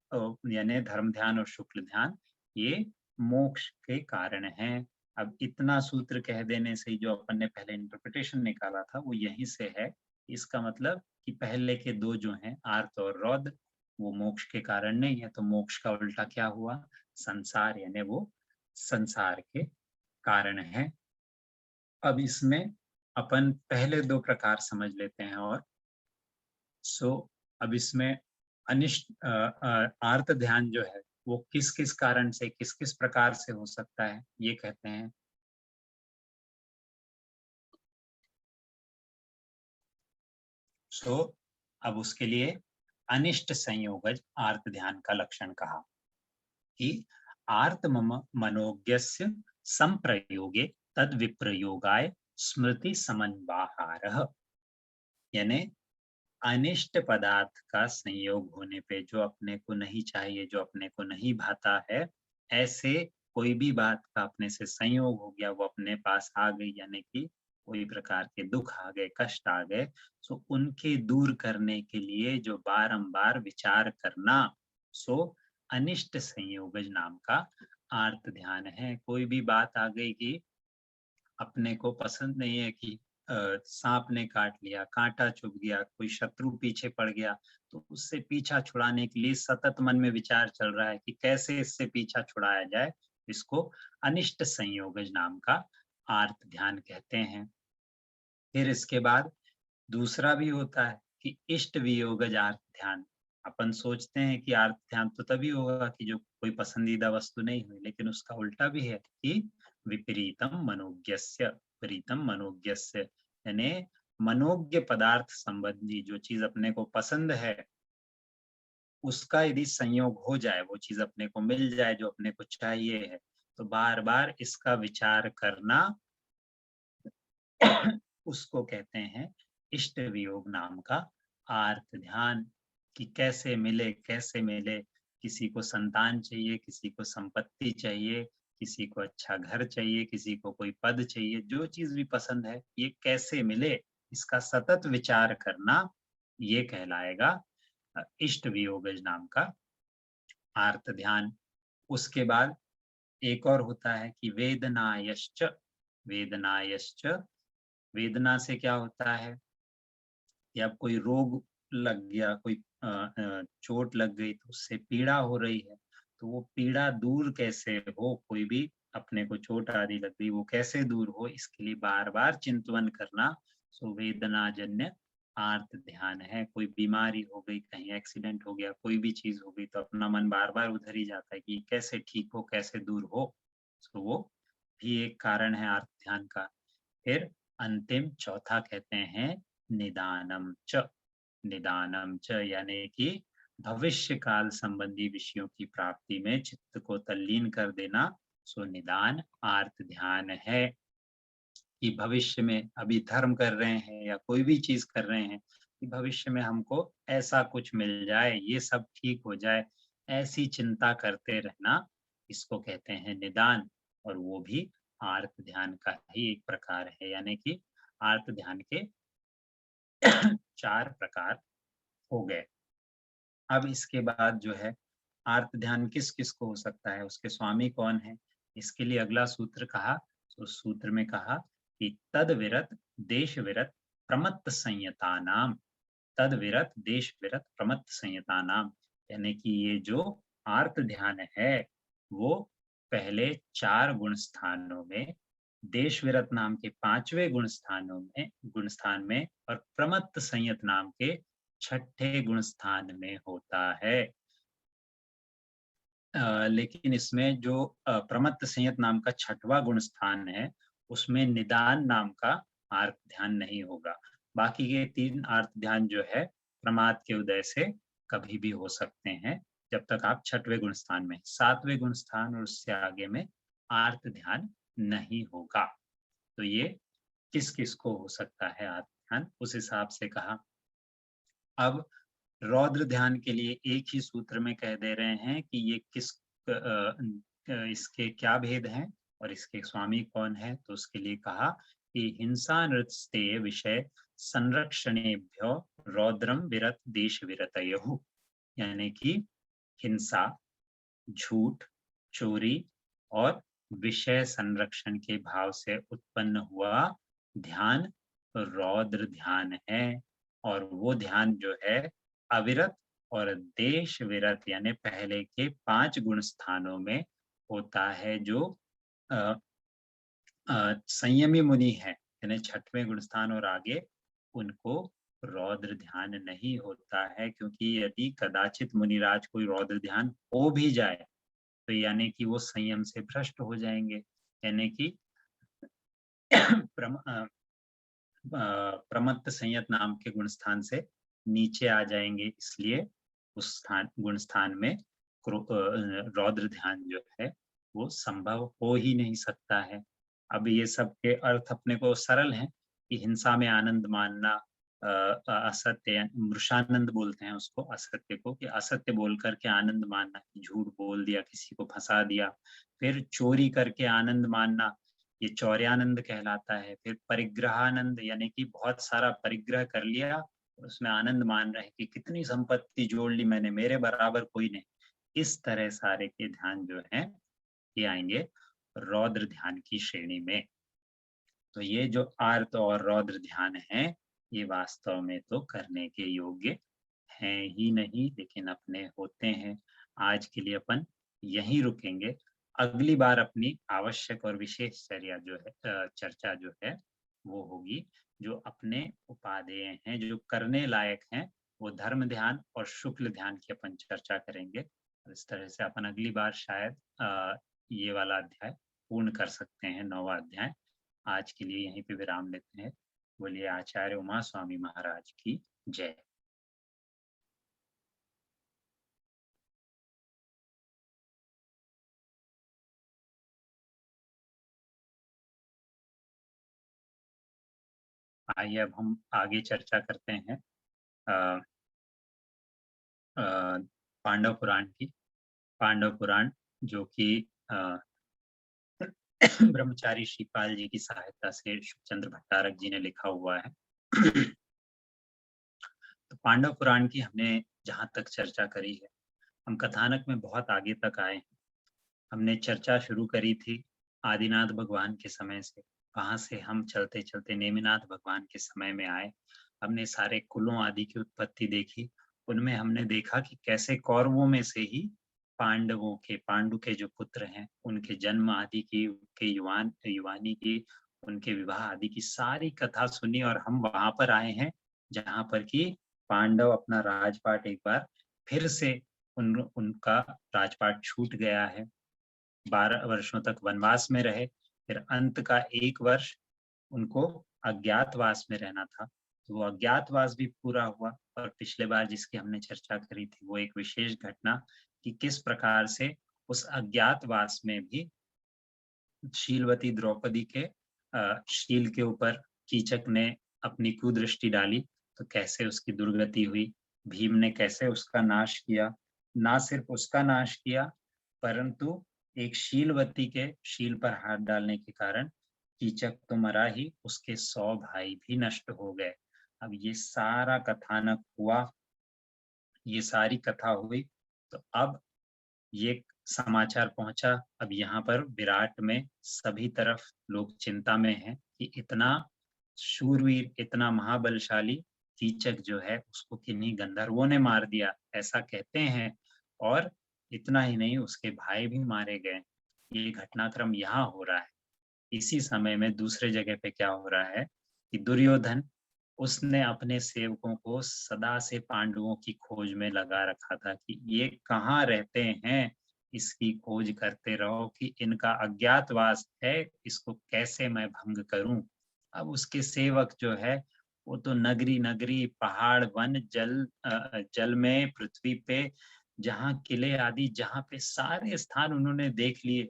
यानी धर्म ध्यान और शुक्ल ध्यान ये मोक्ष के कारण हैं। अब इतना सूत्र कह देने से जो अपन ने पहले इंटरप्रिटेशन निकाला था वो यहीं से है। इसका मतलब कि पहले के 2 जो हैं आर्त और रौद्र, वो मोक्ष के कारण नहीं है, तो मोक्ष का उल्टा क्या हुआ, संसार, यानी वो संसार के कारण है। अब इसमें अपन पहले 2 प्रकार समझ लेते हैं, और अब इसमें अनिष्ट आर्त ध्यान जो है वो किस किस कारण से, किस किस प्रकार से हो सकता है, ये कहते हैं। अब उसके लिए अनिष्ट संयोगज आर्त ध्यान का लक्षण कहा कि आर्त मनोज्ञस्य संप्रयोगे तद विप्रयोगाय स्मृति समन्वाहारः, यानी अनिष्ट पदार्थ का संयोग होने पे, जो अपने को नहीं चाहिए, जो अपने को नहीं भाता है, ऐसे कोई भी बात का अपने से संयोग हो गया, वो अपने पास आ गई, यानी कि कोई प्रकार के दुख आ गए, कष्ट आ गए, सो उनके दूर करने के लिए जो बारंबार विचार करना, सो अनिष्ट संयोगज नाम का आर्त ध्यान है। कोई भी बात आ गई कि अपने को पसंद नहीं है कि सांप ने काट लिया, कांटा चुभ गया, कोई शत्रु पीछे पड़ गया, तो उससे पीछा छुड़ाने के लिए सतत मन में विचार चल रहा है कि कैसे इससे पीछा छुड़ाया जाए, इसको अनिष्ट संयोगज नाम का आर्त ध्यान कहते हैं। फिर इसके बाद दूसरा भी होता है कि इष्ट वियोगज आर्त ध्यान। अपन सोचते हैं कि आर्त ध्यान तो तभी होगा कि जो कोई पसंदीदा वस्तु नहीं हुई, लेकिन उसका उल्टा भी है कि विपरीतम मनोज्ञस्य, विपरीतम मनोज्ञस्य, यानी मनोज्ञ पदार्थ संबंधी जो चीज अपने को पसंद है, उसका यदि संयोग हो जाए, वो चीज अपने को मिल जाए जो अपने को चाहिए है, तो बार बार इसका विचार करना उसको कहते हैं इष्ट वियोग नाम का आर्त ध्यान, कि कैसे मिले, कैसे मिले, किसी को संतान चाहिए, किसी को संपत्ति चाहिए, किसी को अच्छा घर चाहिए, किसी को कोई पद चाहिए, जो चीज भी पसंद है, ये कैसे मिले, इसका सतत विचार करना, ये कहलाएगा इष्ट वियोगज नाम का आर्त ध्यान। उसके बाद एक और होता है कि वेदनायश्च, वेदनायश्च, वेदना से क्या होता है, या कोई रोग लग गया, कोई चोट लग गई तो उससे पीड़ा हो रही है, तो वो पीड़ा दूर कैसे हो, कोई भी अपने को चोट आदि लग गई, वो कैसे दूर हो, इसके लिए बार बार चिंतन करना, सो वेदना जन्य आर्त ध्यान है। कोई बीमारी हो गई, कहीं एक्सीडेंट हो गया, कोई भी चीज हो गई, तो अपना मन बार बार उधर ही जाता है कि कैसे ठीक हो, कैसे दूर हो, सो वो भी एक कारण है आर्त ध्यान का। फिर अंतिम चौथा कहते हैं निदानम च, निदानम च, यानी कि भविष्य काल संबंधी विषयों की प्राप्ति में चित्त को तल्लीन कर देना, सो निदान आर्त ध्यान है। कि भविष्य में अभी धर्म कर रहे हैं या कोई भी चीज कर रहे हैं कि भविष्य में हमको ऐसा कुछ मिल जाए, ये सब ठीक हो जाए, ऐसी चिंता करते रहना, इसको कहते हैं निदान। और वो भी आर्त ध्यान का ही एक प्रकार है, यानी कि आर्त ध्यान के 4 प्रकार हो गए। अब इसके बाद जो है आर्त ध्यान किस-किस को हो सकता है, उसके स्वामी कौन है? इसके लिए अगला सूत्र कहा, तो उस सूत्र में कहा कि तद विरत, देश विरत, प्रमत्त संयतानाम, तद विरत, देश विरत, प्रमत्त संयतानाम, यानी कि ये जो आर्त ध्यान है, वो पहले 4 गुण स्थानों में, देश विरत नाम के 5वें गुण स्थान में और प्रमत्त संयत नाम के 6ठे गुण स्थान में होता है। लेकिन इसमें जो प्रमत्त संयत नाम का 6वां गुण स्थान है, उसमें निदान नाम का आर्त ध्यान नहीं होगा। बाकी के 3 आर्त ध्यान जो है, प्रमाद के उदय से कभी भी हो सकते हैं, जब तक आप 6वें गुण स्थान में। 7वें गुण स्थान और उससे आगे में आर्त ध्यान नहीं होगा। तो ये किस-किस को हो सकता है आर्त ध्यान, उस हिसाब से कहा। अब रौद्र ध्यान के लिए एक ही सूत्र में कह दे रहे हैं कि ये इसके क्या भेद हैं और इसके स्वामी कौन है। तो उसके लिए कहा कि हिंसा नृत्स्ते विषय संरक्षणेभ्यो रौद्रम विरत देश विरतयो, यानी कि हिंसा, झूठ, चोरी और विषय संरक्षण के भाव से उत्पन्न हुआ ध्यान रौद्र ध्यान है। और वो ध्यान जो है अविरत और देश विरत यानी पहले के 5 गुण स्थानों में होता है, जो अ, संयमी मुनि है, यानी 6वें गुण स्थान और आगे उनको रौद्र ध्यान नहीं होता है, क्योंकि यदि कदाचित मुनिराज कोई रौद्र ध्यान हो भी जाए तो यानी कि वो संयम से भ्रष्ट हो जाएंगे, यानी कि प्रमत्त संयत नाम के गुण स्थान से नीचे आ जाएंगे। इसलिए उस गुण स्थान में रौद्र ध्यान जो है वो संभव हो ही नहीं सकता है। अब ये सब के अर्थ अपने को सरल हैं कि हिंसा में आनंद मानना, असत्य मृषानंद बोलते हैं उसको, असत्य को, कि असत्य बोल करके आनंद मानना, झूठ बोल दिया, किसी को फंसा दिया। फिर चोरी करके आनंद मानना, ये चौर्यानंद कहलाता है। फिर परिग्रहानंद, यानी कि बहुत सारा परिग्रह कर लिया, उसमें आनंद मान रहे कि कितनी संपत्ति जोड़ ली मैंने, मेरे बराबर कोई नहीं। इस तरह सारे के ध्यान जो हैं ये आएंगे रौद्र ध्यान की श्रेणी में। तो ये जो आर्त और रौद्र ध्यान है, ये वास्तव में तो करने के योग्य हैं ही नहीं, लेकिन अपने होते हैं। आज के लिए अपन यहीं रुकेंगे। अगली बार अपनी आवश्यक और विशेष चर्चा जो है वो होगी, जो अपने उपादेय हैं, जो करने लायक हैं, वो धर्म ध्यान और शुक्ल ध्यान की अपन चर्चा करेंगे। और इस तरह से अपन अगली बार शायद ये वाला अध्याय पूर्ण कर सकते हैं, 9वां अध्याय। आज के लिए यहीं पे विराम लेते हैं। बोलिए आचार्य उमा स्वामी महाराज की जय। आइए अब हम आगे चर्चा करते हैं अ, अ, पांडव पुराण की। पांडव पुराण जो कि ब्रह्मचारी श्रीपाल जी की सहायता से शुकचंद्र भट्टारक जी ने लिखा हुआ है। तो पांडव पुराण की हमने जहाँ तक चर्चा करी है, हम कथानक में बहुत आगे तक आए हैं। हमने चर्चा शुरू करी थी आदिनाथ भगवान के समय से, वहां से हम चलते चलते नेमिनाथ भगवान के समय में आए। हमने सारे कुलों आदि की उत्पत्ति देखी। उनमें हमने देखा कि कैसे कौरवों में से ही पांडु के जो पुत्र हैं, उनके जन्म आदि की, उनके युवानी की, उनके विवाह आदि की सारी कथा सुनी। और हम वहां पर आए हैं जहां पर कि पांडव अपना राजपाट एक बार फिर से उनका राजपाट छूट गया है। 12 वर्षों तक वनवास में रहे, फिर अंत का 1 वर्ष उनको अज्ञातवास में रहना था। तो वो अज्ञातवास भी पूरा हुआ। और पिछले बार जिसकी हमने चर्चा करी थी वो एक विशेष घटना कि किस प्रकार से उस अज्ञातवास में भी शीलवती द्रौपदी के शील के ऊपर कीचक ने अपनी कुदृष्टि डाली तो कैसे उसकी दुर्गति हुई, भीम ने कैसे उसका नाश किया। ना सिर्फ उसका नाश किया, परंतु एक शीलवती के शील पर हाथ डालने के कारण कीचक तो मरा ही, उसके 100 भाई भी नष्ट हो गए। अब ये सारा कथानक हुआ, ये सारी कथा हुई, तो अब ये समाचार पहुंचा। अब यहाँ पर विराट में सभी तरफ लोग चिंता में हैं कि इतना शूरवीर, इतना महाबलशाली कीचक जो है उसको किन्हीं गंधर्वों ने मार दिया, ऐसा कहते हैं। और इतना ही नहीं, उसके भाई भी मारे गए। ये घटनाक्रम यहाँ हो रहा है। इसी समय में दूसरे जगह पे क्या हो रहा है कि दुर्योधन, उसने अपने सेवकों को सदा से पांडवों की खोज में लगा रखा था कि ये कहाँ रहते हैं, इसकी खोज करते रहो कि इनका अज्ञातवास है, इसको कैसे मैं भंग करूं। अब उसके सेवक जो है वो तो नगरी नगरी, पहाड़, वन, जल में, पृथ्वी पे, जहाँ किले आदि, जहाँ पे सारे स्थान उन्होंने देख लिए,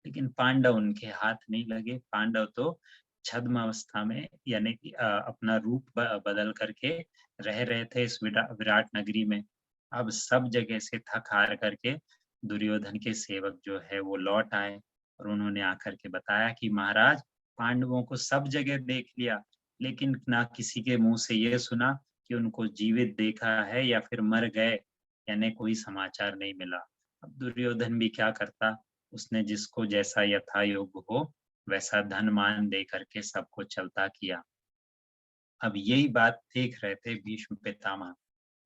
लेकिन पांडव उनके हाथ नहीं लगे। पांडव तो छद्म अवस्था में, यानी कि अपना रूप बदल करके रह रहे थे इस विराट नगरी में। अब सब जगह से थक हार करके दुर्योधन के सेवक जो है वो लौट आए और उन्होंने आकर के बताया कि महाराज, पांडवों को सब जगह देख लिया, लेकिन ना किसी के मुंह से ये सुना कि उनको जीवित देखा है या फिर मर गए, यानी कोई समाचार नहीं मिला। अब दुर्योधन भी क्या करता, उसने जिसको जैसा यथा योग्य हो वैसा धन मान दे करके सबको चलता किया। अब यही बात देख रहे थे भीष्म पितामह।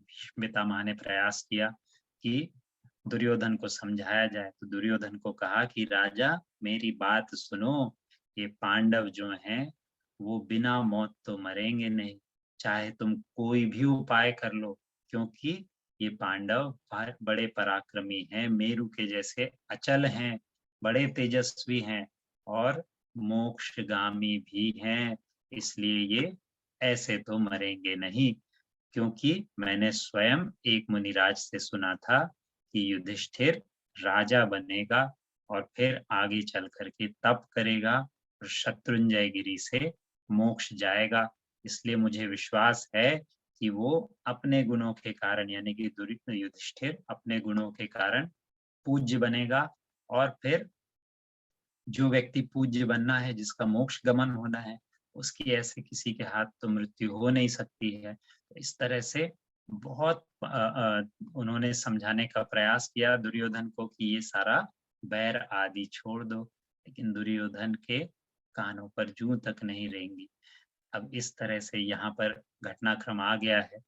भीष्म पितामह ने प्रयास किया कि दुर्योधन को समझाया जाए, तो दुर्योधन को कहा कि राजा, मेरी बात सुनो, ये पांडव जो हैं वो बिना मौत तो मरेंगे नहीं, चाहे तुम कोई भी उपाय कर लो, क्योंकि ये पांडव बड़े पराक्रमी हैं, मेरु के जैसे अचल हैं, बड़े तेजस्वी हैं और मोक्षगामी भी हैं, इसलिए ये ऐसे तो मरेंगे नहीं। क्योंकि मैंने स्वयं एक मुनिराज से सुना था कि युधिष्ठिर राजा बनेगा और फिर आगे चल करके तप करेगा और शत्रुंजय गिरी से मोक्ष जाएगा। इसलिए मुझे विश्वास है कि वो अपने गुणों के कारण, यानी कि युधिष्ठिर अपने गुणों के कारण पूज्य बनेगा, और फिर जो व्यक्ति पूज्य बनना है, जिसका मोक्ष गमन होना है, उसकी ऐसे किसी के हाथ तो मृत्यु हो नहीं सकती है। तो इस तरह से बहुत उन्होंने समझाने का प्रयास किया दुर्योधन को कि ये सारा बैर आदि छोड़ दो, लेकिन दुर्योधन के कानों पर जूं तक नहीं रहेंगी। अब इस तरह से यहाँ पर घटनाक्रम आ गया है।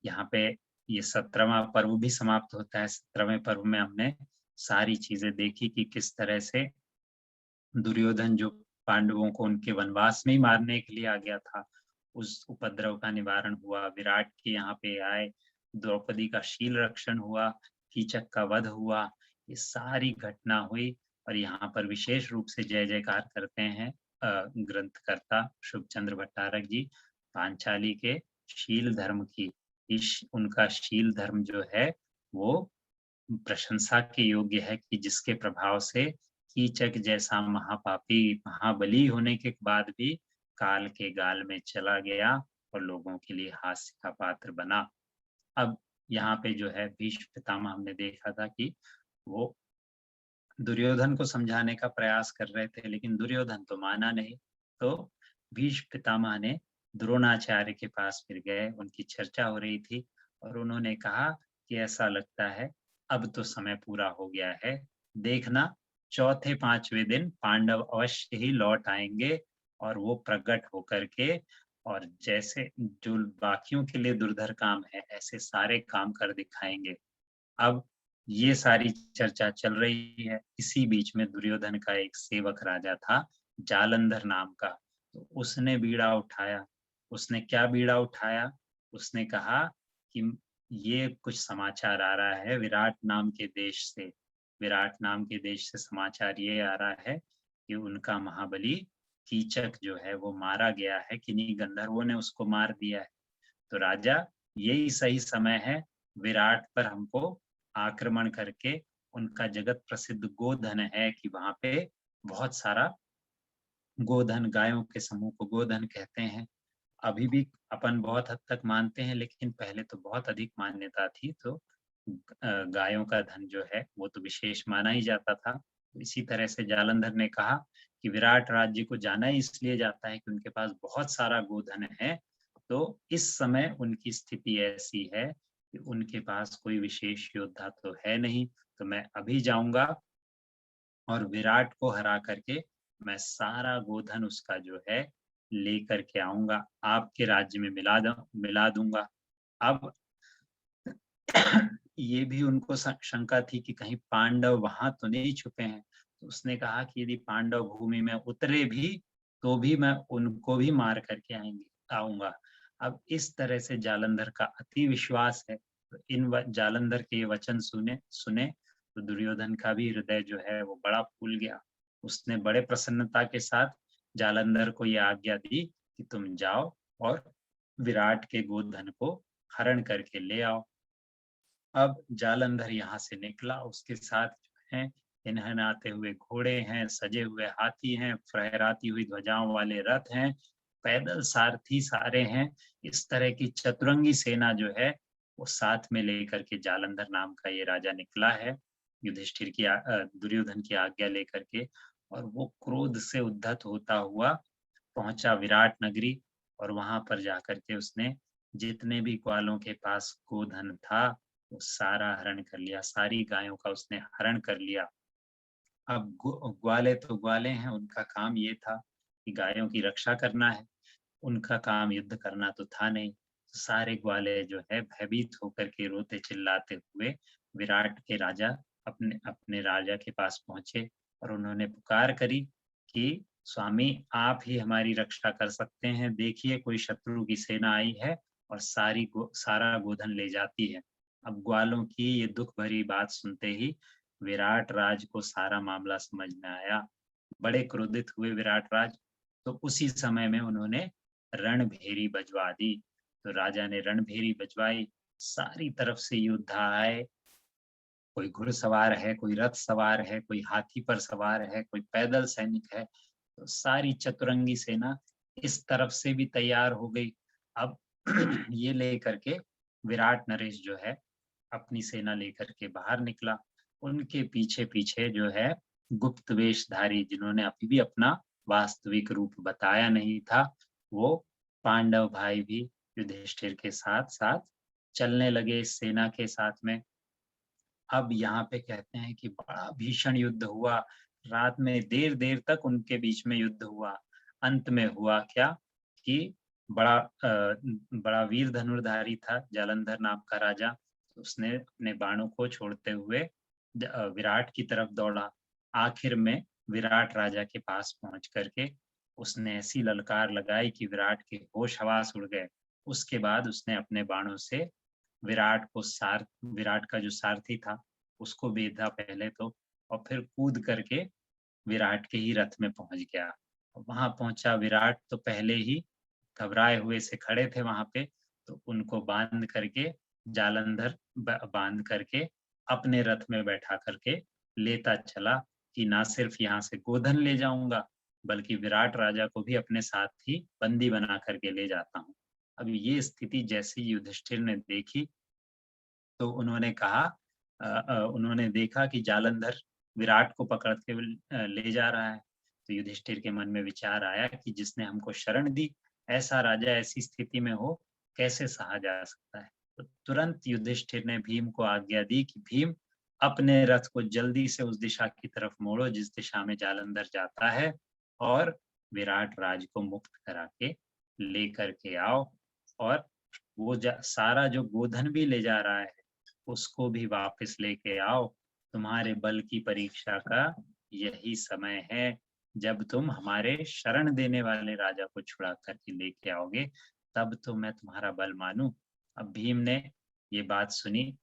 यहाँ पे ये 17वां पर्व भी समाप्त होता है। 17वें पर्व में हमने सारी चीजें देखी कि किस तरह से दुर्योधन, जो पांडवों को उनके वनवास में ही मारने के लिए आ गया था, उस उपद्रव का निवारण हुआ। विराट के यहाँ पे आए, द्रौपदी का शील रक्षण हुआ, कीचक का वध हुआ, ये सारी घटना हुई। और यहाँ पर विशेष रूप से जय जयकार करते हैं ग्रंथकर्ता शुभचंद्र भट्टारक जी, पांचाली के शील धर्म की। उनका शील धर्म जो है वो प्रशंसा के योग्य है कि जिसके प्रभाव से कीचक जैसा महापापी, महाबली होने के बाद भी काल के गाल में चला गया और लोगों के लिए हास्य का पात्र बना। अब यहाँ पे जो है भीष्म पितामह, हमने देखा था कि वो दुर्योधन को समझाने का प्रयास कर रहे थे, लेकिन दुर्योधन तो माना नहीं। तो भीष्म पितामह ने द्रोणाचार्य के पास फिर गए, उनकी चर्चा हो रही थी और उन्होंने कहा कि ऐसा लगता है अब तो समय पूरा हो गया है, देखना चौथे पांचवें दिन पांडव अवश्य ही लौट आएंगे और वो प्रकट होकर के, और जैसे जो बाकियों के लिए दुर्धर काम है ऐसे सारे काम कर दिखाएंगे। अब ये सारी चर्चा चल रही है। इसी बीच में दुर्योधन का एक सेवक राजा था, जालंधर नाम का, तो उसने बीड़ा उठाया। उसने क्या बीड़ा उठाया? उसने कहा कि ये कुछ समाचार आ रहा है विराट नाम के देश से। विराट नाम के देश से समाचार ये आ रहा है कि उनका महाबली कीचक जो है वो मारा गया है, किन्हीं गंधर्वों ने उसको मार दिया है। तो राजा, यही सही समय है विराट पर हमको आक्रमण करके, उनका जगत प्रसिद्ध गोधन है कि वहां पे बहुत सारा गोधन, गायों के समूह को गोधन कहते हैं। अभी भी अपन बहुत हद तक मानते हैं, लेकिन पहले तो बहुत अधिक मान्यता थी, तो गायों का धन जो है वो तो विशेष माना ही जाता था। तो इसी तरह से जालंधर ने कहा कि विराट राज्य को जाना ही इसलिए जाता है कि उनके पास बहुत सारा गोधन है। तो इस समय उनकी स्थिति ऐसी है कि उनके पास कोई विशेष योद्धा तो है नहीं, तो मैं अभी जाऊंगा और विराट को हरा करके मैं सारा गोधन उसका जो है लेकर के आऊंगा, आपके राज्य में मिला दूंगा। अब ये भी उनको शंका थी कि कहीं पांडव वहां तो नहीं छुपे हैं। तो उसने कहा कि यदि पांडव भूमि में उतरे भी तो भी मैं उनको भी मार करके आऊंगा। अब इस तरह से जालंधर का अति विश्वास है। तो जालंधर के ये वचन सुने सुने तो दुर्योधन का भी हृदय जो है वो बड़ा फूल गया। उसने बड़े प्रसन्नता के साथ जालंधर को ये आज्ञा दी कि तुम जाओ और विराट के गोधन को हरण करके ले आओ। अब जालंधर यहाँ से निकला, उसके साथ हैं हिनहिनाते हुए घोड़े हैं, सजे हुए हाथी हैं, फहराती हुई ध्वजाओं वाले रथ हैं, पैदल सारथी सारे हैं। इस तरह की चतुरंगी सेना जो है वो साथ में लेकर के जालंधर नाम का ये राजा निकला है युधिष्ठिर की दुर्योधन की आज्ञा लेकर के। और वो क्रोध से उद्धत होता हुआ पहुंचा विराट नगरी। और वहां पर जाकर के उसने जितने भी ग्वालों के पास गोधन था वो सारा हरण कर लिया, सारी गायों का उसने हरण कर लिया। अब ग्वाले तो ग्वाले हैं, उनका काम ये था कि गायों की रक्षा करना है, उनका काम युद्ध करना तो था नहीं। तो सारे ग्वाले जो है भयभीत होकर के रोते चिल्लाते हुए विराट के राजा अपने अपने राजा के पास पहुंचे और उन्होंने पुकार करी कि स्वामी आप ही हमारी रक्षा कर सकते हैं, देखिए कोई शत्रु की सेना आई है और सारा गोधन ले जाती है। अब ग्वालों की ये दुख भरी बात सुनते ही विराट राज को सारा मामला समझ में आया। बड़े क्रोधित हुए विराट राज। तो उसी समय में उन्होंने रणभेरी बजवा दी। तो राजा ने रणभेरी बजवाई, सारी तरफ से योद्धा आए, कोई घुड़सवार है, कोई रथ सवार है, कोई हाथी पर सवार है, कोई पैदल सैनिक है। तो सारी चतुरंगी सेना इस तरफ से भी तैयार हो गई। अब ये लेकर के विराट नरेश जो है अपनी सेना लेकर के बाहर निकला। उनके पीछे पीछे जो है गुप्त वेशधारी, जिन्होंने अभी भी अपना वास्तविक रूप बताया नहीं था, वो पांडव भाई भी युधिष्ठिर के साथ साथ चलने लगे इस सेना के साथ में। अब यहाँ पे कहते हैं कि बड़ा भीषण युद्ध हुआ, रात में देर देर तक उनके बीच में युद्ध हुआ। अंत में हुआ क्या कि बड़ा वीर धनुर्धारी था जालंधर नाम का राजा। उसने अपने बाणों को छोड़ते हुए विराट की तरफ दौड़ा। आखिर में विराट राजा के पास पहुंच करके उसने ऐसी ललकार लगाई कि विराट के होश हवास उड़ गए। उसके बाद उसने अपने बाणों से विराट का जो सारथी था उसको बेधा पहले तो, और फिर कूद करके विराट के ही रथ में पहुंच गया। वहां पहुंचा विराट तो पहले ही घबराए हुए से खड़े थे वहां पे। तो उनको बांध करके जालंधर बांध करके अपने रथ में बैठा करके लेता चला कि ना सिर्फ यहाँ से गोधन ले जाऊंगा बल्कि विराट राजा को भी अपने साथ ही बंदी बना करके ले जाता हूँ। अब ये स्थिति जैसे युधिष्ठिर ने देखी तो उन्होंने देखा कि जालंधर विराट को पकड़ के ले जा रहा है। तो युधिष्ठिर के मन में विचार आया कि जिसने हमको शरण दी, ऐसा राजा ऐसी स्थिति में हो कैसे सहा जा सकता है। तो तुरंत युधिष्ठिर ने भीम को आज्ञा दी कि भीम अपने रथ को जल्दी से उस दिशा की तरफ मोड़ो जिस दिशा में जालंधर जाता है, और विराट राज को मुक्त करा के लेकर के आओ। और वो सारा जो गोधन भी ले जा रहा है उसको भी वापस लेके आओ। तुम्हारे बल की परीक्षा का यही समय है, जब तुम हमारे शरण देने वाले राजा को छुड़ा करके लेके आओगे तब तो मैं तुम्हारा बल मानूं। अब भीम ने ये बात सुनी,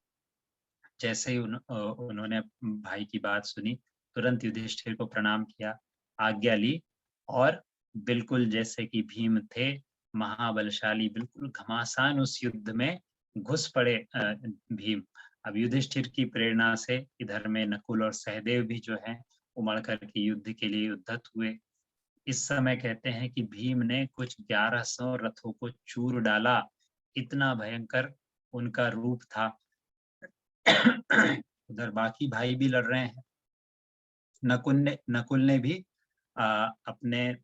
जैसे ही उन्होंने भाई की बात सुनी तुरंत युधिष्ठिर को प्रणाम किया, आज्ञा ली, और बिल्कुल जैसे कि भीम थे महाबलशाली, बिल्कुल घमासान उस युद्ध में घुस पड़े भीम। अब युधिष्ठिर की प्रेरणा से इधर में नकुल और सहदेव भी जो है उमड़ करके युद्ध के लिए उद्धत हुए। इस समय कहते हैं कि भीम ने कुछ 1100 रथों को चूर डाला, इतना भयंकर उनका रूप था। उधर बाकी भाई भी लड़ रहे हैं। नकुल ने भी अपने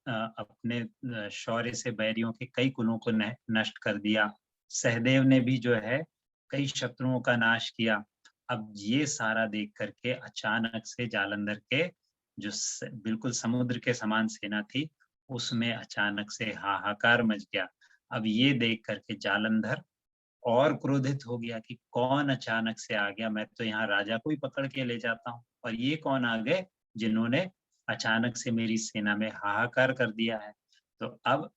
शौर्य से बैरियों के कई कुलों को नष्ट कर दिया। सहदेव ने भी जो है कई शत्रुओं का नाश किया। अब ये सारा देख करके अचानक से जालंधर के जो बिल्कुल समुद्र के समान सेना थी, उसमें अचानक से हाहाकार मच गया। अब ये देख करके जालंधर और क्रोधित हो गया कि कौन अचानक से आ गया, मैं तो यहाँ राजा को ही पकड़ के ले जाता हूँ, और ये कौन आ गए जिन्होंने अचानक से मेरी सेना में हाहाकार कर दिया है। तो अब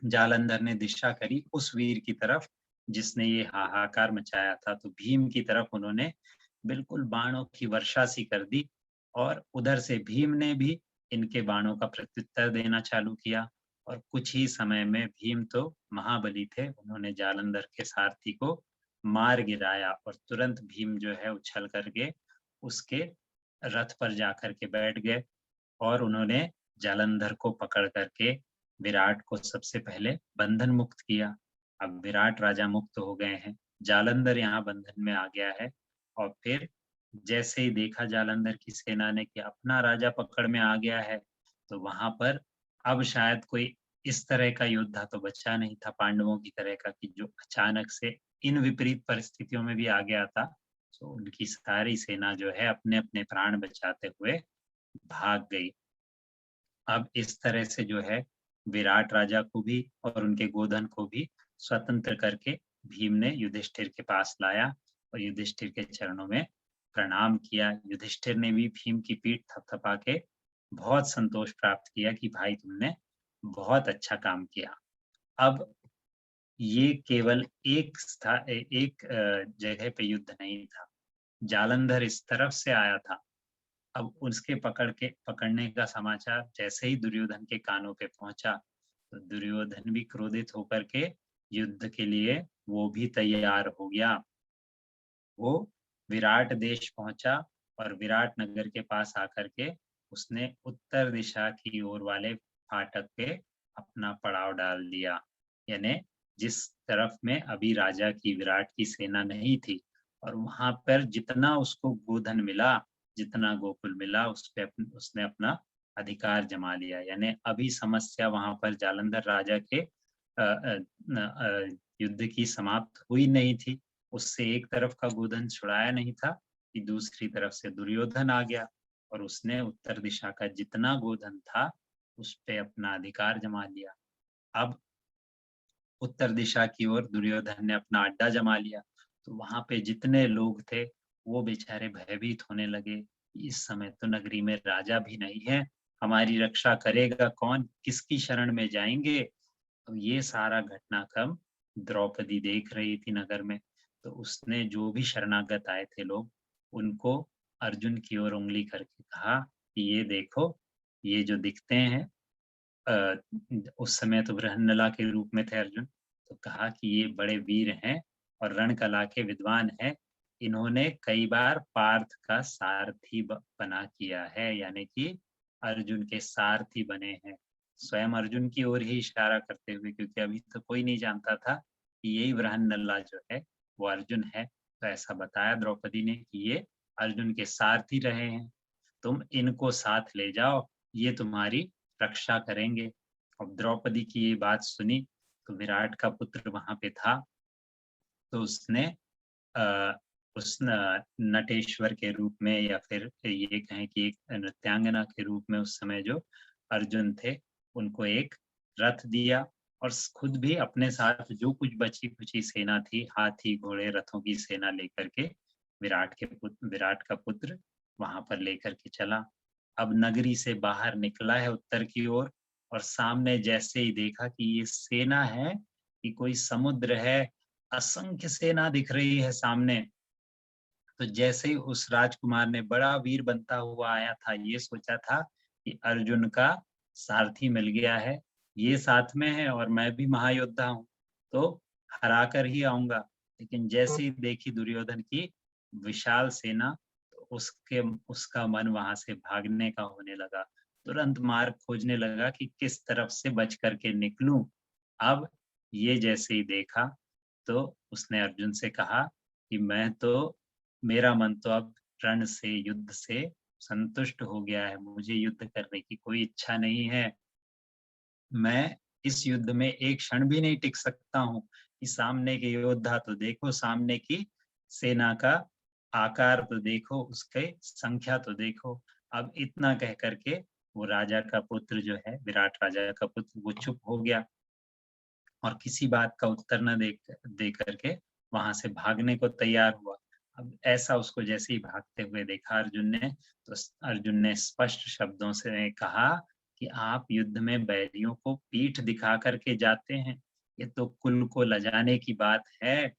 जालंधर ने दिशा करी उस वीर की तरफ जिसने ये हाहाकार मचाया था। तो भीम की तरफ उन्होंने बिल्कुल बाणों की वर्षा सी कर दी, और उधर से भीम ने भी इनके बाणों का प्रत्युत्तर देना चालू किया। और कुछ ही समय में भीम तो महाबली थे, उन्होंने जालंधर के सारथी को मार गिराया, और तुरंत भीम जो है उछल करके उसके रथ पर जाकर के बैठ गए, और उन्होंने जालंधर को पकड़ करके विराट को सबसे पहले बंधन मुक्त किया। अब विराट राजा मुक्त हो गए हैं, जालंधर यहाँ बंधन में आ गया है। और फिर जैसे ही देखा जालंधर की सेना ने कि अपना राजा पकड़ में आ गया है, तो वहां पर अब शायद कोई इस तरह का योद्धा तो बचा नहीं था पांडवों की तरह का, कि जो अचानक से इन विपरीत परिस्थितियों में भी आ गया था। तो उनकी सारी सेना जो है अपने अपने प्राण बचाते हुए भाग गई। अब इस तरह से जो है विराट राजा को भी और उनके गोधन को भी स्वतंत्र करके भीम ने युधिष्ठिर के पास लाया, और युधिष्ठिर के चरणों में प्रणाम किया। युधिष्ठिर ने भी भीम की पीठ थपथपा के बहुत संतोष प्राप्त किया कि भाई तुमने बहुत अच्छा काम किया। अब ये केवल एक जगह पे युद्ध नहीं था, जालंधर इस तरफ से आया था। अब उसके पकड़ने का समाचार जैसे ही दुर्योधन के कानों पे पहुंचा, तो दुर्योधन भी क्रोधित होकर के युद्ध के लिए वो भी तैयार हो गया। वो विराट देश पहुंचा, और विराट नगर के पास आकर के उसने उत्तर दिशा की ओर वाले फाटक पे अपना पड़ाव डाल दिया। यानी जिस तरफ में अभी राजा की विराट की सेना नहीं थी, और वहां पर जितना उसको गोधन मिला, जितना गोकुल मिला, उसने अपना अधिकार जमा लिया। यानी अभी समस्या वहां पर जालंधर राजा के युद्ध की समाप्त हुई नहीं थी। उससे एक तरफ का गोधन छुड़ाया नहीं था कि दूसरी तरफ से दुर्योधन आ गया, और उसने उत्तर दिशा का जितना गोधन था उस पे अपना अधिकार जमा लिया। अब उत्तर दिशा की ओर दुर्योधन ने अपना अड्डा जमा लिया, तो वहां पे जितने लोग थे वो बेचारे भयभीत होने लगे। इस समय तो नगरी में राजा भी नहीं है, हमारी रक्षा करेगा कौन, किसकी शरण में जाएंगे। तो ये सारा घटनाक्रम द्रौपदी देख रही थी नगर में। तो उसने जो भी शरणागत आए थे लोग, उनको अर्जुन की ओर उंगली करके कहा कि ये देखो, ये जो दिखते हैं, उस समय तो बृहन्नला के रूप में थे अर्जुन, तो कहा कि ये बड़े वीर हैं और रणकला के विद्वान हैं। इन्होंने कई बार पार्थ का सारथी बना किया है, यानी कि अर्जुन के सारथी बने हैं। स्वयं अर्जुन की ओर ही इशारा करते हुए, क्योंकि अभी तो कोई नहीं जानता था कि यही बृहन्नला जो है वो अर्जुन है। तो ऐसा बताया द्रौपदी ने कि ये अर्जुन के सारथी रहे हैं, तुम इनको साथ ले जाओ, ये तुम्हारी रक्षा करेंगे। अब द्रौपदी की ये बात सुनी, तो विराट का पुत्र वहां पे था, तो उसने आ, उस नटेश्वर के रूप में, या फिर ये कहें कि एक नृत्यांगना के रूप में उस समय जो अर्जुन थे, उनको एक रथ दिया, और खुद भी अपने साथ जो कुछ बची खुची सेना थी, हाथी घोड़े रथों की सेना लेकर के विराट का पुत्र वहां पर लेकर के चला। अब नगरी से बाहर निकला है उत्तर की ओर, और सामने जैसे ही देखा कि ये सेना है कि कोई समुद्र है, असंख्य सेना दिख रही है सामने। तो जैसे ही उस राजकुमार ने, बड़ा वीर बनता हुआ आया था, ये सोचा था कि अर्जुन का सारथी मिल गया है, ये साथ में है और मैं भी महायोद्धा हूँ, तो हरा कर ही आऊंगा। लेकिन जैसे ही देखी दुर्योधन की विशाल सेना, तो उसका मन वहां से भागने का होने लगा। तुरंत मार्ग खोजने लगा कि किस तरफ से बच करके निकलूं। अब ये जैसे ही देखा तो उसने अर्जुन से कहा कि मेरा मन तो अब रण से, युद्ध से संतुष्ट हो गया है, मुझे युद्ध करने की कोई इच्छा नहीं है। मैं इस युद्ध में एक क्षण भी नहीं टिक सकता हूँ कि सामने के योद्धा तो देखो, सामने की सेना का आकार तो देखो, उसके संख्या तो देखो। अब इतना कह करके वो राजा का पुत्र जो है, विराट राजा का पुत्र, वो चुप हो गया और किसी बात का उत्तर न दे करके वहां से भागने को तैयार हुआ। अब ऐसा उसको जैसे ही भागते हुए देखा अर्जुन ने, तो अर्जुन ने स्पष्ट शब्दों से कहा कि आप युद्ध में बैरियों को पीठ दिखा करके जाते हैं, ये तो कुल को लजाने की बात है।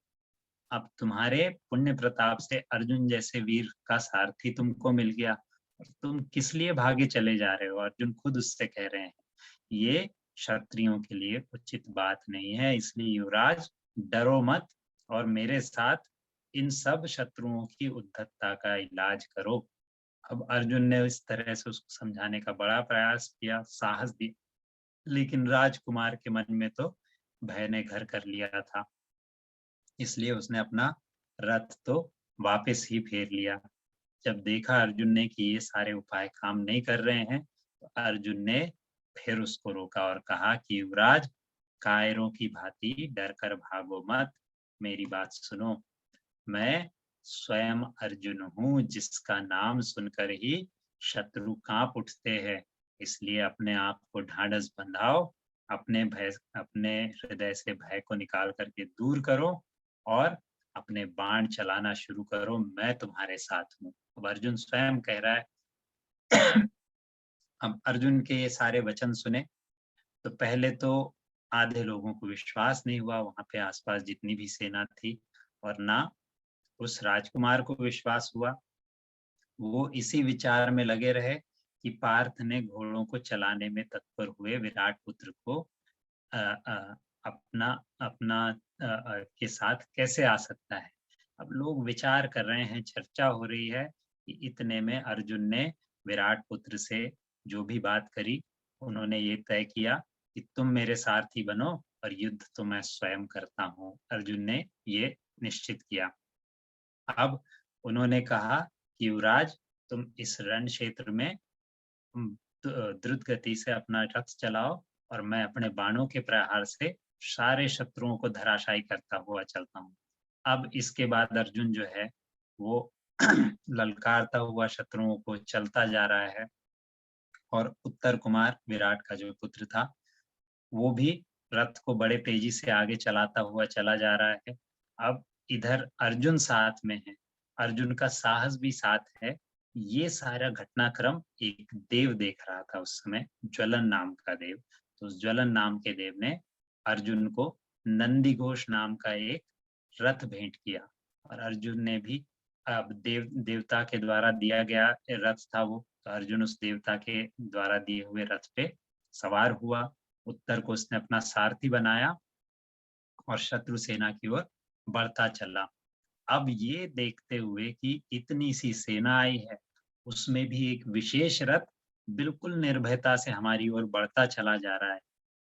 अब तुम्हारे पुण्य प्रताप से अर्जुन जैसे वीर का सारथी तुमको मिल गया, और तुम किस लिए भागे चले जा रहे हो? अर्जुन खुद उससे कह रहे हैं, ये क्षत्रियों के लिए उचित बात नहीं है, इसलिए युवराज डरो मत और मेरे साथ इन सब शत्रुओं की उद्धतता का इलाज करो। अब अर्जुन ने इस तरह से उसको समझाने का बड़ा प्रयास किया, साहस दिया, लेकिन राजकुमार के मन में तो भय ने घर कर लिया था, इसलिए उसने अपना रथ तो वापस ही फेर लिया। जब देखा अर्जुन ने कि ये सारे उपाय काम नहीं कर रहे हैं, तो अर्जुन ने फिर उसको रोका और कहा कि युवराज, कायरों की भांति डर कर भागो मत, मेरी बात सुनो। मैं स्वयं अर्जुन हूँ, जिसका नाम सुनकर ही शत्रु कांप उठते हैं। इसलिए अपने आप को ढांढस बंधाओ, अपने हृदय से भय को निकाल करके दूर करो और अपने बाण चलाना शुरू करो, मैं तुम्हारे साथ हूँ। अब अर्जुन स्वयं कह रहा है। अब अर्जुन के ये सारे वचन सुने तो पहले तो आधे लोगों को विश्वास नहीं हुआ, वहां पे आसपास जितनी भी सेना थी, और ना उस राजकुमार को विश्वास हुआ। वो इसी विचार में लगे रहे कि पार्थ ने घोड़ों को चलाने में तत्पर हुए विराट पुत्र को अ, अ, अपना अपना के साथ कैसे आ सकता है। अब लोग विचार कर रहे हैं, चर्चा हो रही है कि इतने में अर्जुन ने विराट पुत्र से जो भी बात करी, उन्होंने ये तय किया कि तुम मेरे सारथी बनो और युद्ध तो मैं स्वयं करता हूँ। अर्जुन ने ये निश्चित किया। अब उन्होंने कहा कि युवराज, तुम इस रण क्षेत्र में द्रुत गति से अपना रथ चलाओ और मैं अपने बाणों के प्रहार से सारे शत्रुओं को धराशायी करता हुआ चलता हूँ। अब इसके बाद अर्जुन जो है वो ललकारता हुआ शत्रुओं को चलता जा रहा है, और उत्तर कुमार विराट का जो पुत्र था वो भी रथ को बड़े तेजी से आगे चलाता हुआ चला जा रहा है। अब इधर अर्जुन साथ में है, अर्जुन का साहस भी साथ है। ये सारा घटनाक्रम एक देव देख रहा था उस समय, ज्वलन नाम का देव। तो उस ज्वलन नाम के देव ने अर्जुन को नंदी घोष नाम का एक रथ भेंट किया, और अर्जुन ने भी, अब देवता के द्वारा दिया गया रथ था वो, तो अर्जुन उस देवता के द्वारा दिए हुए रथ पे सवार हुआ। उत्तर को उसने अपना सारथी बनाया और शत्रु सेना की ओर बढ़ता चला। अब ये देखते हुए कि इतनी सी सेना आई है, उसमें भी एक विशेष रथ बिल्कुल निर्भयता से हमारी ओर बढ़ता चला जा रहा है,